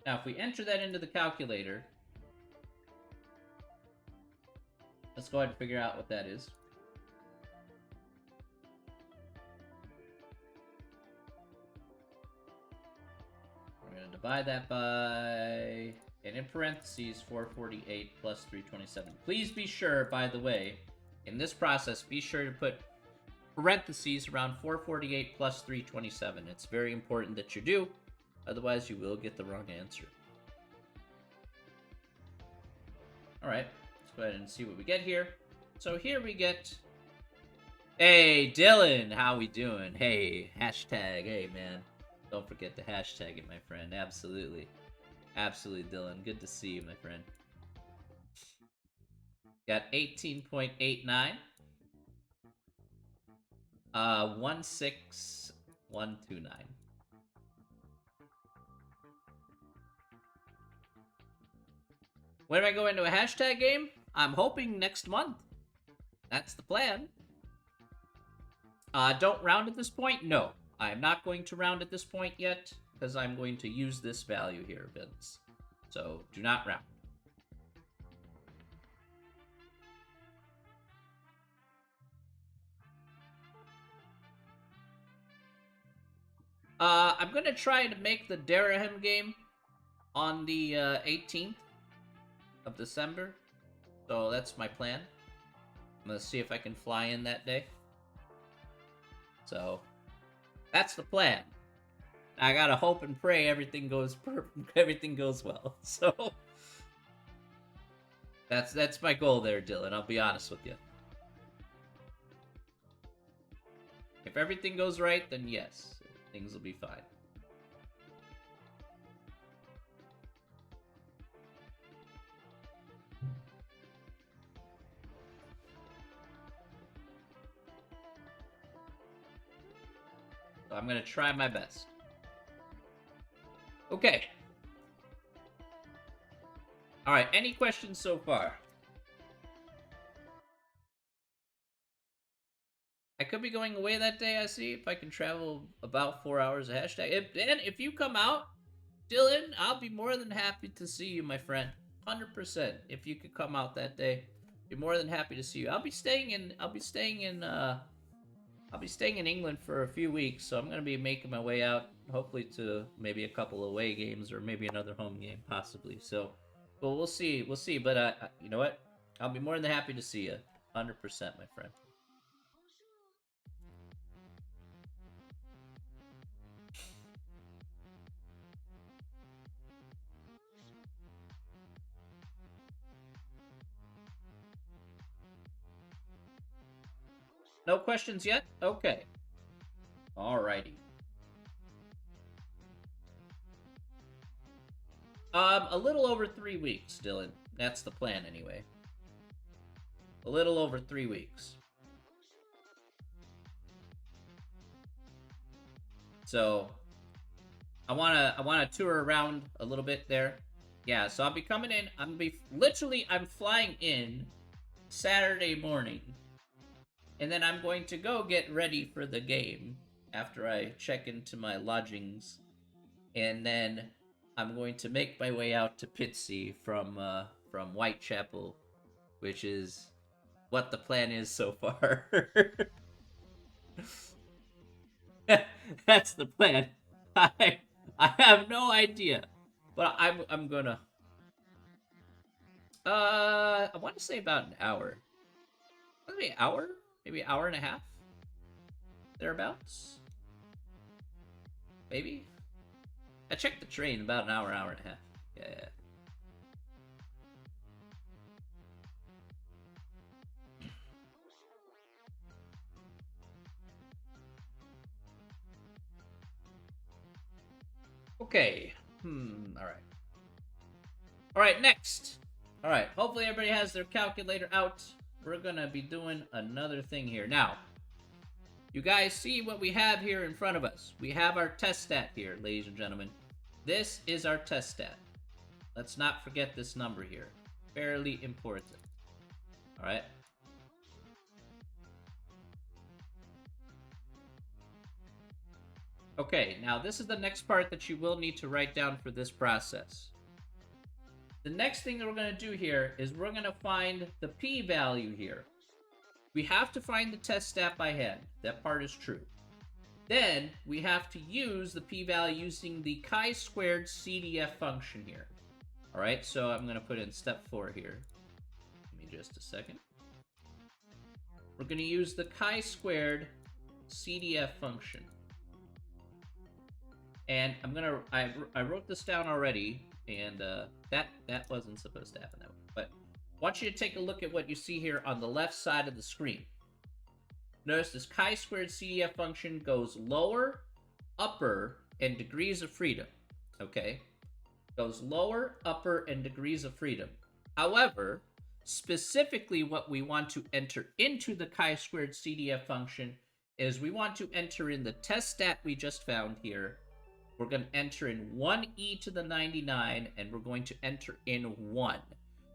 Now, if we enter that into the calculator, let's go ahead and figure out what that is. We're going to divide that by, and in parentheses, 448 plus 327. Please be sure, by the way, in this process, be sure to put parentheses around 448 plus 327. It's very important that you do, otherwise you will get the wrong answer. Alright, let's go ahead and see what we get here. So here we get... Hey, Dylan, how we doing? Hey, hashtag, hey, man. Don't forget to hashtag it, my friend. Absolutely. Absolutely, Dylan. Good to see you, my friend. Got 18.89. 16129. When do I go into a hashtag game? I'm hoping next month. That's the plan. Don't round at this point? No. I am not going to round at this point yet, because I'm going to use this value here, Vince. So, do not round. I'm going to try to make the Darahim game on the 18th of December. So, that's my plan. I'm going to see if I can fly in that day. So, that's the plan. I gotta hope and pray everything goes well. So that's my goal there, Dylan. I'll be honest with you. If everything goes right, then yes, things will be fine. So I'm gonna try my best. Okay. Alright, any questions so far? I could be going away that day, I see, if I can travel about 4 hours of hashtag. If you come out, Dylan, I'll be more than happy to see you, my friend. 100%. If you could come out that day, be more than happy to see you. I'll be staying in England for a few weeks, so I'm going to be making my way out, hopefully to maybe a couple away games or maybe another home game, possibly. So, well, we'll see. But you know what? I'll be more than happy to see you. 100%, my friend. No questions yet? Okay. Alrighty. A little over 3 weeks, Dylan. That's the plan, anyway. A little over 3 weeks. So, I wanna tour around a little bit there. Yeah, so I'll be coming in. I'm flying in Saturday morning. And then I'm going to go get ready for the game after I check into my lodgings. And then I'm going to make my way out to Pitsea from Whitechapel, which is what the plan is so far. That's the plan. I have no idea, but I'm gonna. I want to say about an hour. Maybe an hour, maybe an hour and a half, thereabouts. Maybe. I checked the train about an hour and a half. Yeah. Okay. Alright. Alright, next. Alright, hopefully everybody has their calculator out. We're gonna be doing another thing here. Now, you guys see what we have here in front of us. We have our test stat here, ladies and gentlemen. This is our test stat. Let's not forget this number here. Fairly important. Alright. Okay, now this is the next part that you will need to write down for this process. The next thing that we're going to do here is we're going to find the p-value here. We have to find the test stat by hand. That part is true. Then we have to use the p-value using the chi-squared CDF function here. All right, so I'm going to put in step 4 here. Give me just a second. We're going to use the chi-squared CDF function. And I wrote this down already, and that wasn't supposed to happen that way. But I want you to take a look at what you see here on the left side of the screen. Notice this chi-squared CDF function goes lower, upper, and degrees of freedom. Okay? Goes lower, upper, and degrees of freedom. However, specifically what we want to enter into the chi-squared CDF function is we want to enter in the test stat we just found here. We're going to enter in 1e to the 99, and we're going to enter in 1.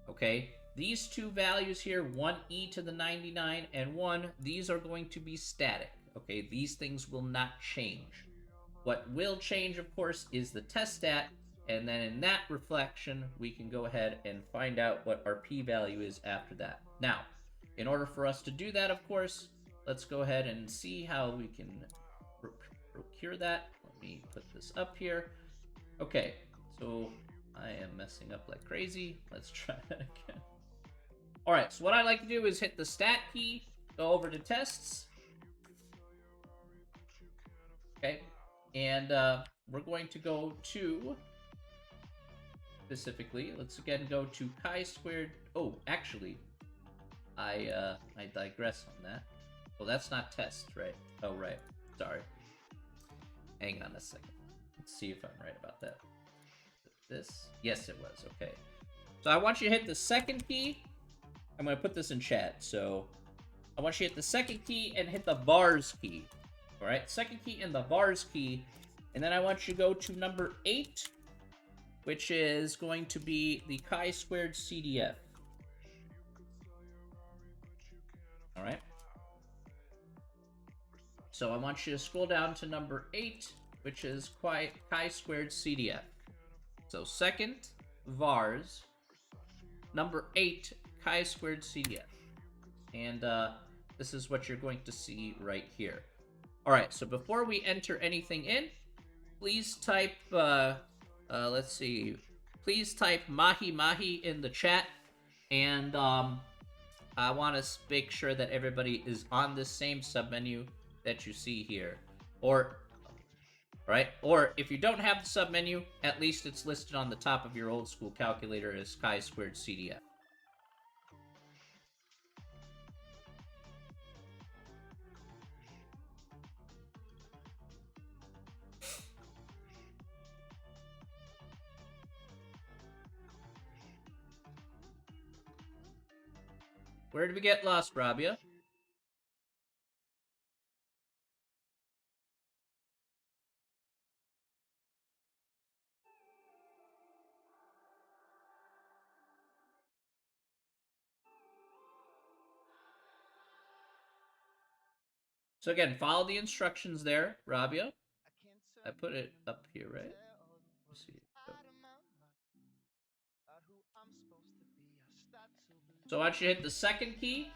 Okay? These two values here, 1e to the 99 and 1, these are going to be static. Okay? These things will not change. What will change, of course, is the test stat, and then in that reflection, we can go ahead and find out what our p-value is after that. Now, in order for us to do that, of course, let's go ahead and see how we can procure that. Let me put this up here. Okay, so I am messing up like crazy. Let's try that again. All right, so what I like to do is hit the stat key, go over to tests. Okay, and we're going to go to, specifically, let's again go to chi-squared. Oh, actually, I digress on that. Well, that's not test, right? Oh, right. Sorry. Hang on a second. Let's see if I'm right about that. This? Yes, it was. Okay. So I want you to hit the second key. I'm going to put this in chat. So I want you to hit the second key and hit the vars key. All right? Second key and the vars key. And then I want you to go to number 8, which is going to be the chi-squared CDF. All right? So I want you to scroll down to number 8, which is chi-squared CDF. So second, vars, number 8, chi-squared CDF. And this is what you're going to see right here. All right, so before we enter anything in, please type, let's see, please type mahi mahi in the chat. And I want to make sure that everybody is on this same submenu that you see here, or if you don't have the submenu, at least it's listed on the top of your old school calculator as chi-squared CDF. Where did we get lost, Rabia? So again, follow the instructions there, Rabia. I put it up here, right? Let's see. So I want you to hit the second key.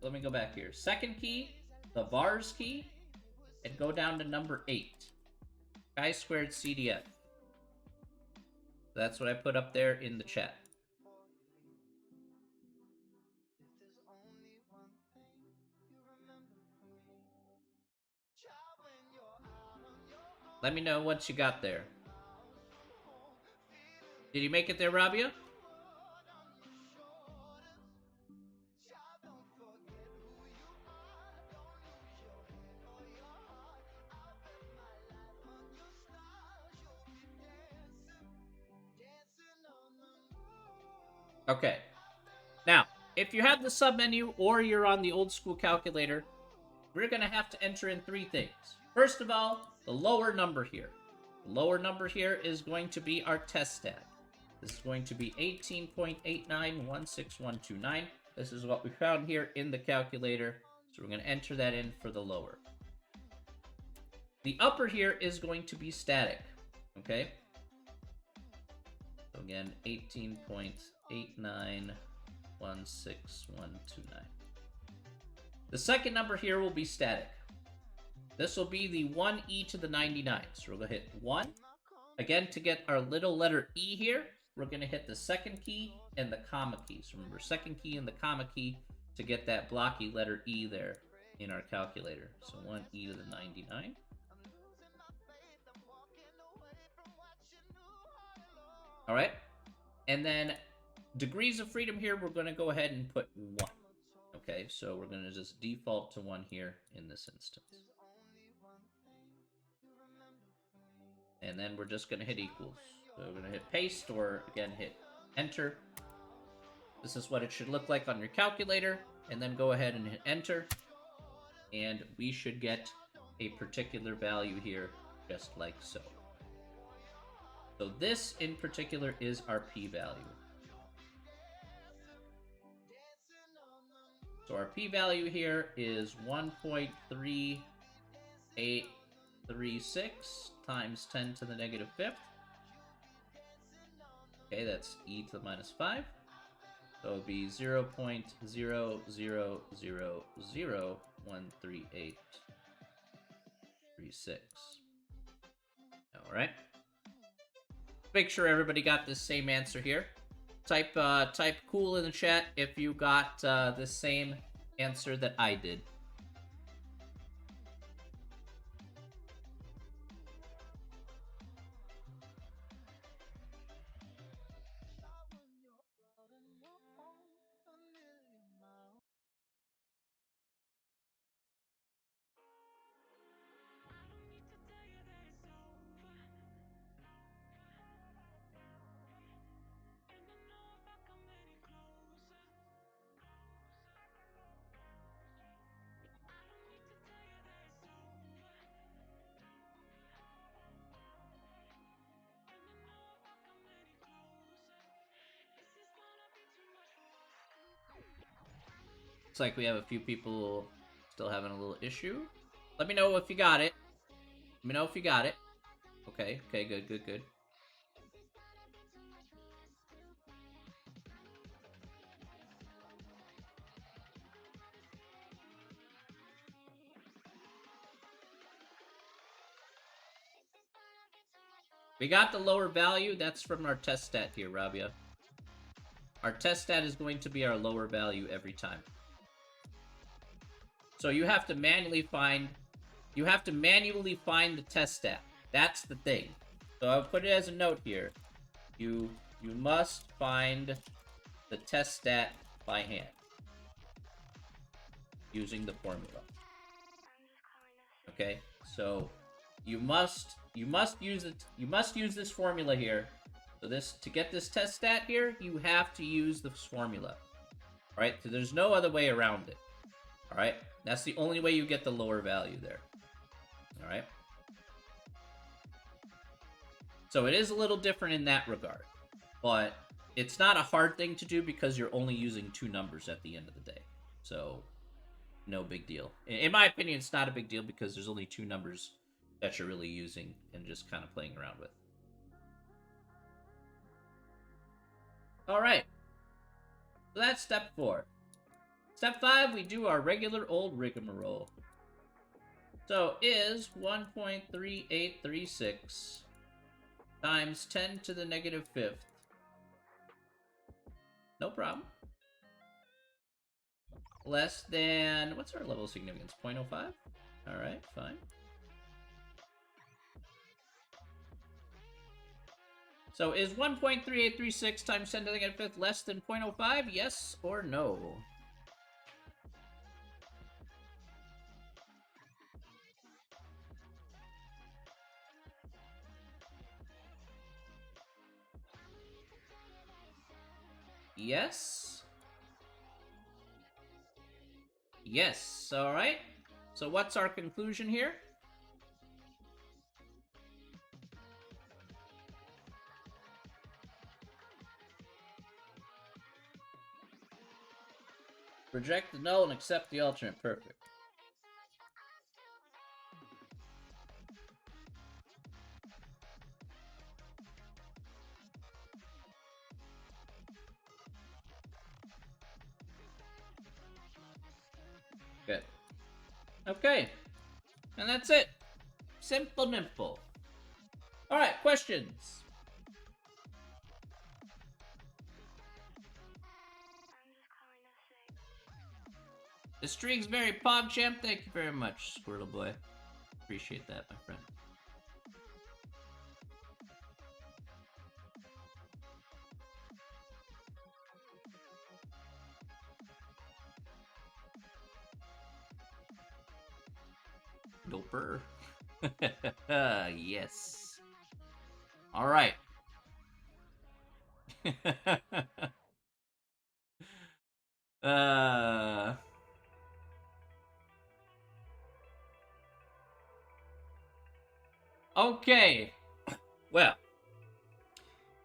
Let me go back here. Second key, the vars key, and go down to number 8. Chi-squared CDF. That's what I put up there in the chat. Let me know once you got there. Did you make it there, Rabia? Okay. Now, if you have the submenu or you're on the old school calculator, we're going to have to enter in 3 things. First of all, the lower number here. The lower number here is going to be our test stat. This is going to be 18.8916129. This is what we found here in the calculator. So we're going to enter that in for the lower. The upper here is going to be static, okay? So again, 18.8916129. The second number here will be static. This will be the 1e to the 99. So we're going to hit 1. Again, to get our little letter E here, we're going to hit the second key and the comma key. So remember, second key and the comma key to get that blocky letter E there in our calculator. So 1e to the 99. All right. And then degrees of freedom here, we're going to go ahead and put 1. Okay, so we're going to just default to 1 here in this instance. And then we're just going to hit equals. So we're going to hit paste, or again, hit enter. This is what it should look like on your calculator. And then go ahead and hit enter. And we should get a particular value here, just like so. So this in particular is our p-value. So our p-value here is 1.3836 times 10 to the negative 5th. Okay, that's e to the minus 5. So it would be 0.000013836. Alright. Make sure everybody got this same answer here. Type cool in the chat if you got the same answer that I did. Looks like we have a few people still having a little issue. Let me know if you got it. Let me know if you got it. Okay, good. We got the lower value. That's from our test stat here, Rabia. Our test stat is going to be our lower value every time. So you have to manually find the test stat. That's the thing. So I'll put it as a note here. You must find the test stat by hand using the formula. Okay? So you must use it. You must use this formula here. So to get this test stat here, you have to use this formula. All right? So there's no other way around it. All right? That's the only way you get the lower value there. All right? So it is a little different in that regard. But it's not a hard thing to do because you're only using 2 numbers at the end of the day. So no big deal. In my opinion, it's not a big deal because there's only 2 numbers that you're really using and just kind of playing around with. All right. So that's step 4. Step 5, we do our regular old rigmarole. So is 1.3836 times 10 to the negative 5th. No problem. Less than, what's our level of significance? 0.05? All right, fine. So is 1.3836 times 10 to the negative 5th less than 0.05? Yes or no? Yes. Yes, all right. So what's our conclusion here? Reject the null and accept the alternate. Perfect. Good. Okay. And that's it. Simple nimple. Alright, questions. The string's very PogChamp. Thank you very much, Squirtle Boy. Appreciate that, my friend. Doper. Yes. All right. uh. Okay. Well,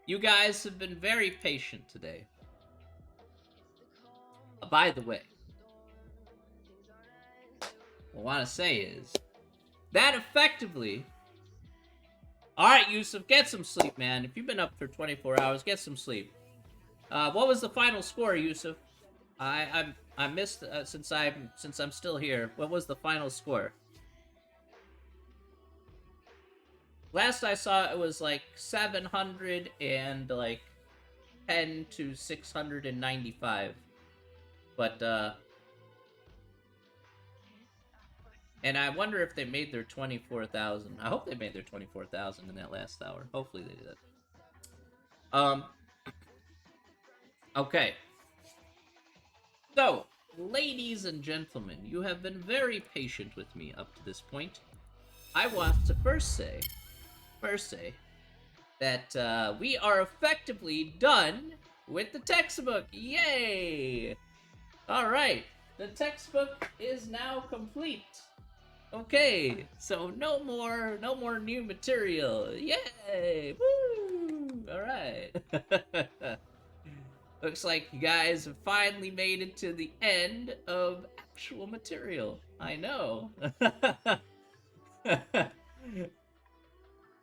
you guys have been very patient today. By the way, what I want to say is that effectively. Alright, Yusuf, get some sleep, man. If you've been up for 24 hours, get some sleep. What was the final score, Yusuf? I missed since I'm still here. What was the final score? Last I saw, it was like 700 and like 10 to 695. But and I wonder if they made their 24,000. I hope they made their 24,000 in that last hour. Hopefully they did. Okay. So, ladies and gentlemen, you have been very patient with me up to this point. I want to first say that we are effectively done with the textbook. Yay! Alright, the textbook is now complete. Okay, so no more new material. Yay! Woo! Alright. Looks like you guys have finally made it to the end of actual material. I know.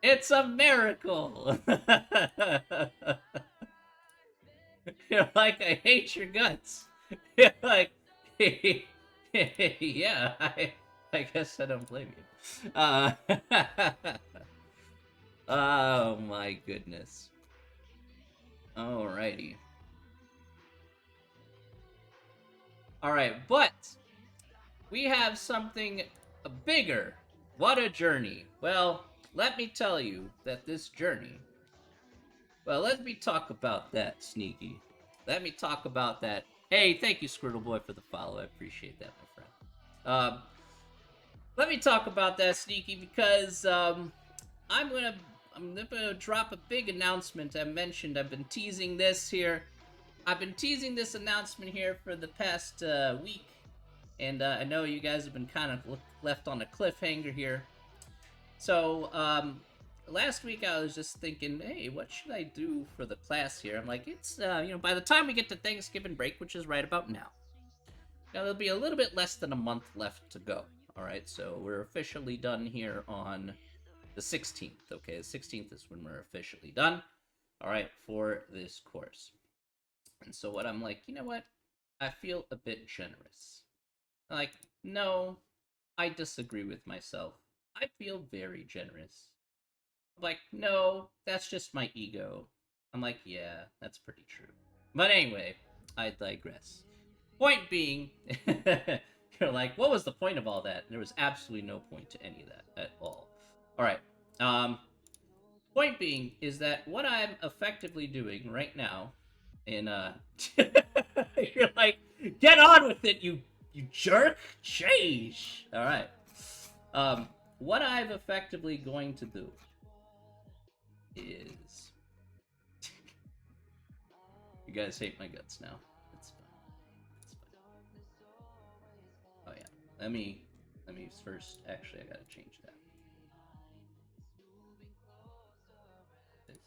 It's a miracle! You're like, I hate your guts. You're like, yeah, I guess I don't blame you. Oh my goodness. Alrighty. Alright, but we have something bigger. What a journey. Well, let me tell you that this journey... Well, let me talk about that, Sneaky. Let me talk about that. Hey, thank you, Squirtle Boy, for the follow. I appreciate that, my friend. Let me talk about that, Sneaky, because I'm gonna drop a big announcement. I mentioned I've been teasing this here. I've been teasing this announcement here for the past week, and I know you guys have been kind of left on a cliffhanger here. So, last week I was just thinking, hey, what should I do for the class here? I'm like, it's, by the time we get to Thanksgiving break, which is right about now, there'll be a little bit less than a month left to go. Alright, so we're officially done here on the 16th, okay? The 16th is when we're officially done, alright, for this course. And so what I'm like, you know what? I feel a bit generous. I'm like, no, I disagree with myself. I feel very generous. I'm like, no, that's just my ego. I'm like, yeah, that's pretty true. But anyway, I digress. Point being, you're like, what was the point of all that? There was absolutely no point to any of that at all. Alright, point being is that what I'm effectively doing right now in, you're like, get on with it, you jerk! Sheesh! Alright. What I'm effectively going to do is... You guys hate my guts now. It's fine. It's fine. Oh yeah. Let me first... Actually, I gotta change that. This.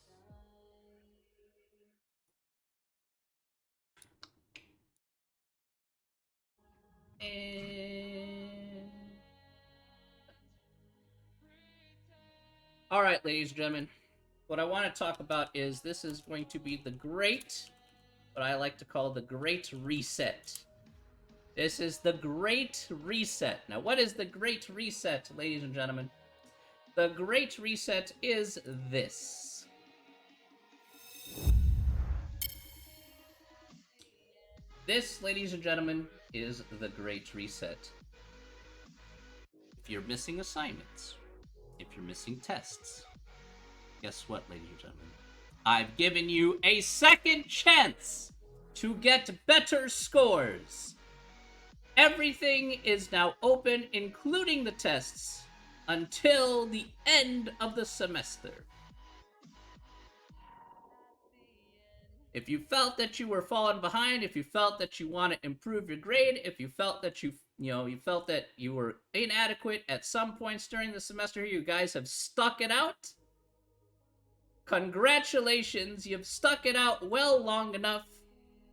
And... Alright, ladies and gentlemen. What I want to talk about is this is going to be the great... What I like to call the Great Reset. This is the Great Reset. Now, what is the Great Reset, ladies and gentlemen? The Great Reset is this. This, ladies and gentlemen, is the Great Reset. If you're missing assignments, if you're missing tests, guess what, ladies and gentlemen? I've given you a second chance to get better scores. Everything is now open, including the tests, until the end of the semester. If you felt that you were falling behind, if you felt that you want to improve your grade, if you felt that you felt that you were inadequate at some points during the semester, you guys have stuck it out. Congratulations, you've stuck it out well long enough,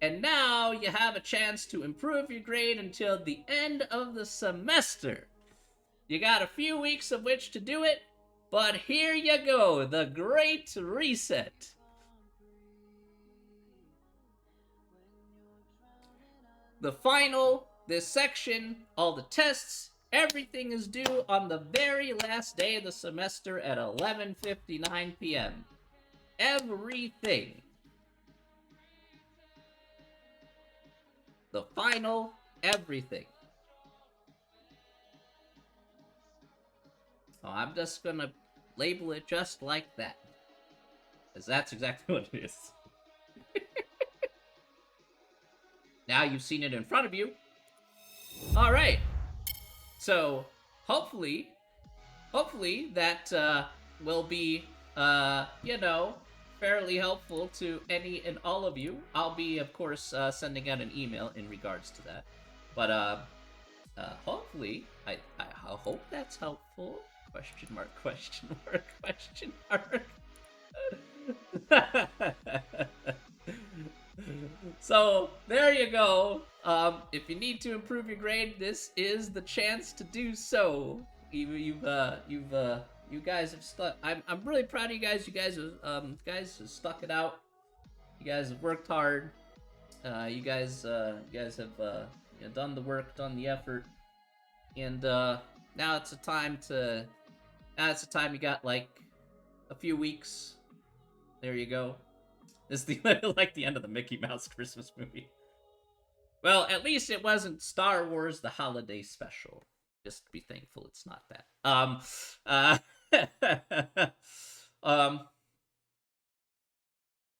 and now you have a chance to improve your grade until the end of the semester. You got a few weeks of which to do it, but here you go, the Great Reset. The final, this section, all the tests, everything is due on the very last day of the semester at 11:59 p.m. Everything. The final, everything. So I'm just gonna label it just like that, because that's exactly what it is. Now you've seen it in front of you. All right. So hopefully that will be, fairly helpful to any and all of you. I'll be, of course, sending out an email in regards to that. But hopefully, I hope that's helpful. Question mark, question mark, question mark. So there you go. If you need to improve your grade, this is the chance to do so. You guys have stuck. I'm really proud of you guys. You guys have stuck it out. You guys have worked hard. You guys have done the work, done the effort, and now it's a time to. Now it's the time. You got like a few weeks. There you go. This is like the end of the Mickey Mouse Christmas movie. Well, at least it wasn't Star Wars: The Holiday Special. Just be thankful it's not that.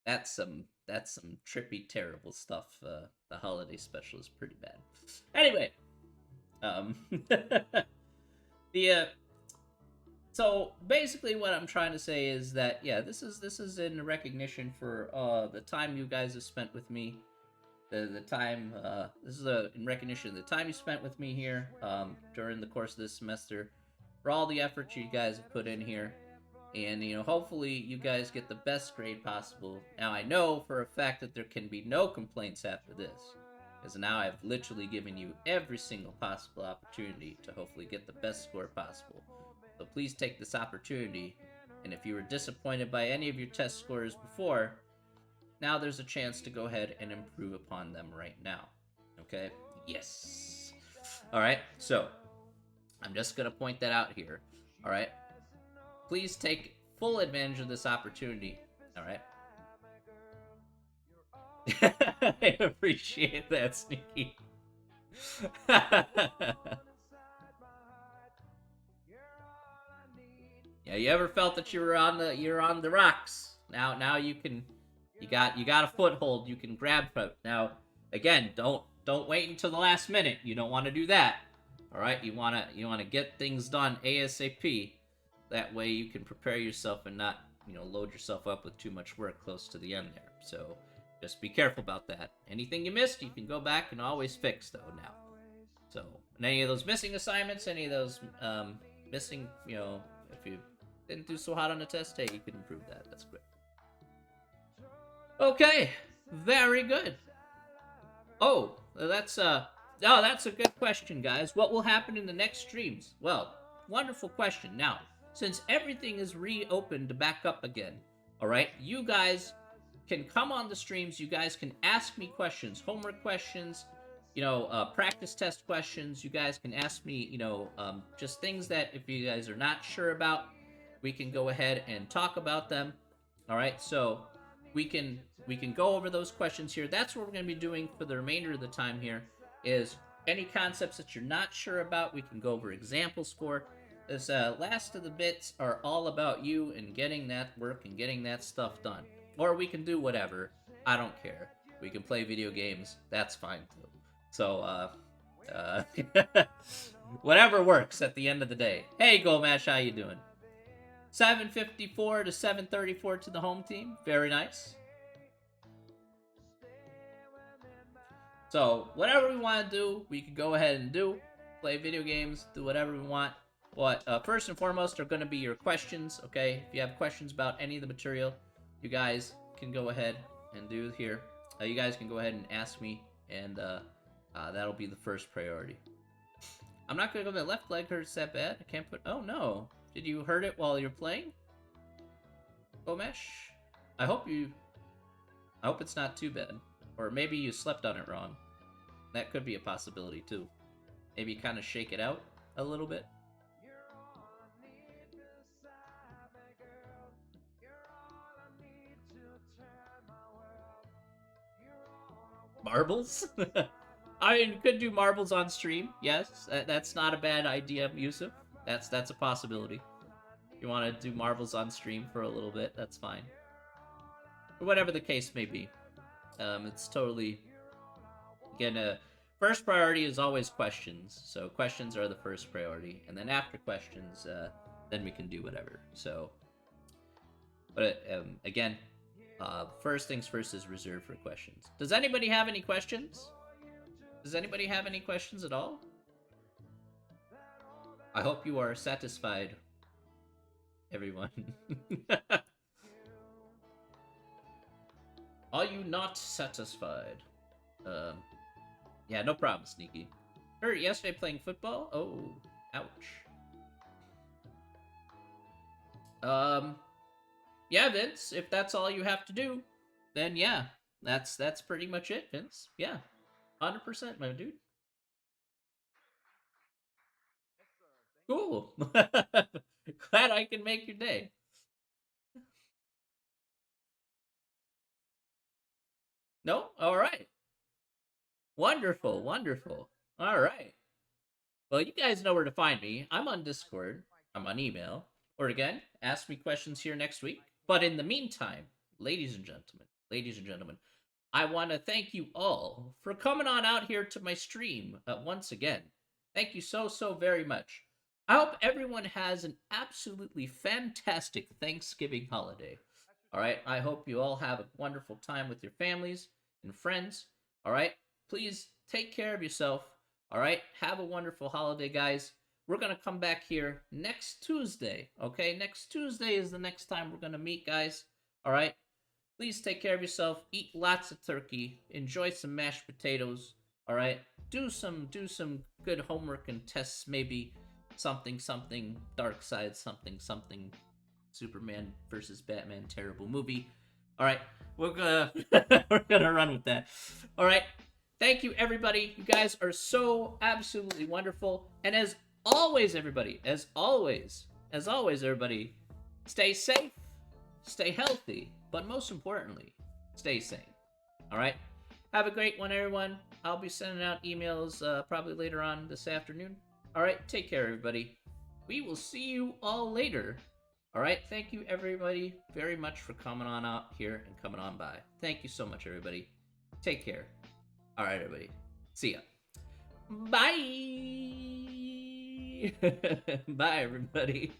That's some trippy, terrible stuff. The Holiday Special is pretty bad. Anyway, so basically what I'm trying to say is that, yeah, this is in recognition for the time you guys have spent with me. The time, this is in recognition of the time you spent with me here during the course of this semester, for all the effort you guys have put in here, and hopefully you guys get the best grade possible. Now I know for a fact that there can be no complaints after this, because now I've literally given you every single possible opportunity to hopefully get the best score possible. So please take this opportunity, and if you were disappointed by any of your test scores before, now there's a chance to go ahead and improve upon them right now. Okay? Yes. Alright, so I'm just going to point that out here. Alright? Please take full advantage of this opportunity. Alright? I appreciate that, Sneaky. Yeah, you ever felt that you're on the rocks? Now you can. You got a foothold. You can grab from. Now, again, don't wait until the last minute. You don't want to do that. All right, you wanna get things done ASAP. That way you can prepare yourself and not load yourself up with too much work close to the end there. So just be careful about that. Anything you missed, you can go back and always fix though now. So and any of those missing assignments, any of those missing, if you didn't do so hot on the test, hey, you can improve that. That's great. Okay, very good. Oh, that's a good question, guys. What will happen in the next streams? Well, wonderful question. Now, since everything is reopened back up again, all right, you guys can come on the streams. You guys can ask me questions, homework questions, practice test questions. You guys can ask me, just things that if you guys are not sure about, we can go ahead and talk about them. All right, so we can go over those questions here. That's what we're going to be doing for the remainder of the time here. Is any concepts that you're not sure about, we can go over examples for. This last of the bits are all about you and getting that work and getting that stuff done. Or we can do whatever. I don't care. We can play video games. That's fine too. So, whatever works at the end of the day. Hey, Gomash, how you doing? 754 to 734 to the home team. Very nice. So, whatever we want to do, we can go ahead and do. Play video games, do whatever we want. But first and foremost are going to be your questions, okay? If you have questions about any of the material, you guys can go ahead and do here. You guys can go ahead and ask me, and that'll be the first priority. I'm not going to go, my left leg hurts that bad. I can't put... Oh, no. Did you hurt it while you're playing? Gomesh? I hope it's not too bad. Or maybe you slept on it wrong. That could be a possibility, too. Maybe kind of shake it out a little bit. Marbles? I mean, could do marbles on stream. Yes, that's not a bad idea, Yusuf. That's a possibility. If you want to do marbles on stream for a little bit, that's fine. Or whatever the case may be. It's totally... Again, first priority is always questions. So questions are the first priority. And then after questions, then we can do whatever. So... But, again... first things first is reserved for questions. Does anybody have any questions? Does anybody have any questions at all? I hope you are satisfied, everyone. Are you not satisfied? Yeah, no problem, Sneaky. Hurt yesterday playing football? Oh, ouch. Yeah, Vince, if that's all you have to do, then yeah, that's pretty much it, Vince. Yeah, 100%, my dude. Cool. Glad I can make your day. No? All right. Wonderful, wonderful. All right. Well, you guys know where to find me. I'm on Discord. I'm on email. Or again, ask me questions here next week. But in the meantime, ladies and gentlemen, I want to thank you all for coming on out here to my stream once again. Thank you so very much. I hope everyone has an absolutely fantastic Thanksgiving holiday. All right, I hope you all have a wonderful time with your families and friends. All right, please take care of yourself. All right, have a wonderful holiday, guys. We're going to come back here next Tuesday, okay? Next Tuesday is the next time we're going to meet, guys. All right? Please take care of yourself. Eat lots of turkey. Enjoy some mashed potatoes, all right? Do some good homework and tests, maybe something, Dark Side, something, Superman versus Batman, terrible movie. All right, we're gonna run with that. All right, thank you, everybody. You guys are so absolutely wonderful. And as always, everybody, as always, everybody, stay safe, stay healthy, but most importantly, stay sane. All right? Have a great one, everyone. I'll be sending out emails probably later on this afternoon. All right? Take care, everybody. We will see you all later. All right? Thank you, everybody, very much for coming on out here and coming on by. Thank you so much, everybody. Take care. All right, everybody. See ya. Bye. Bye, everybody.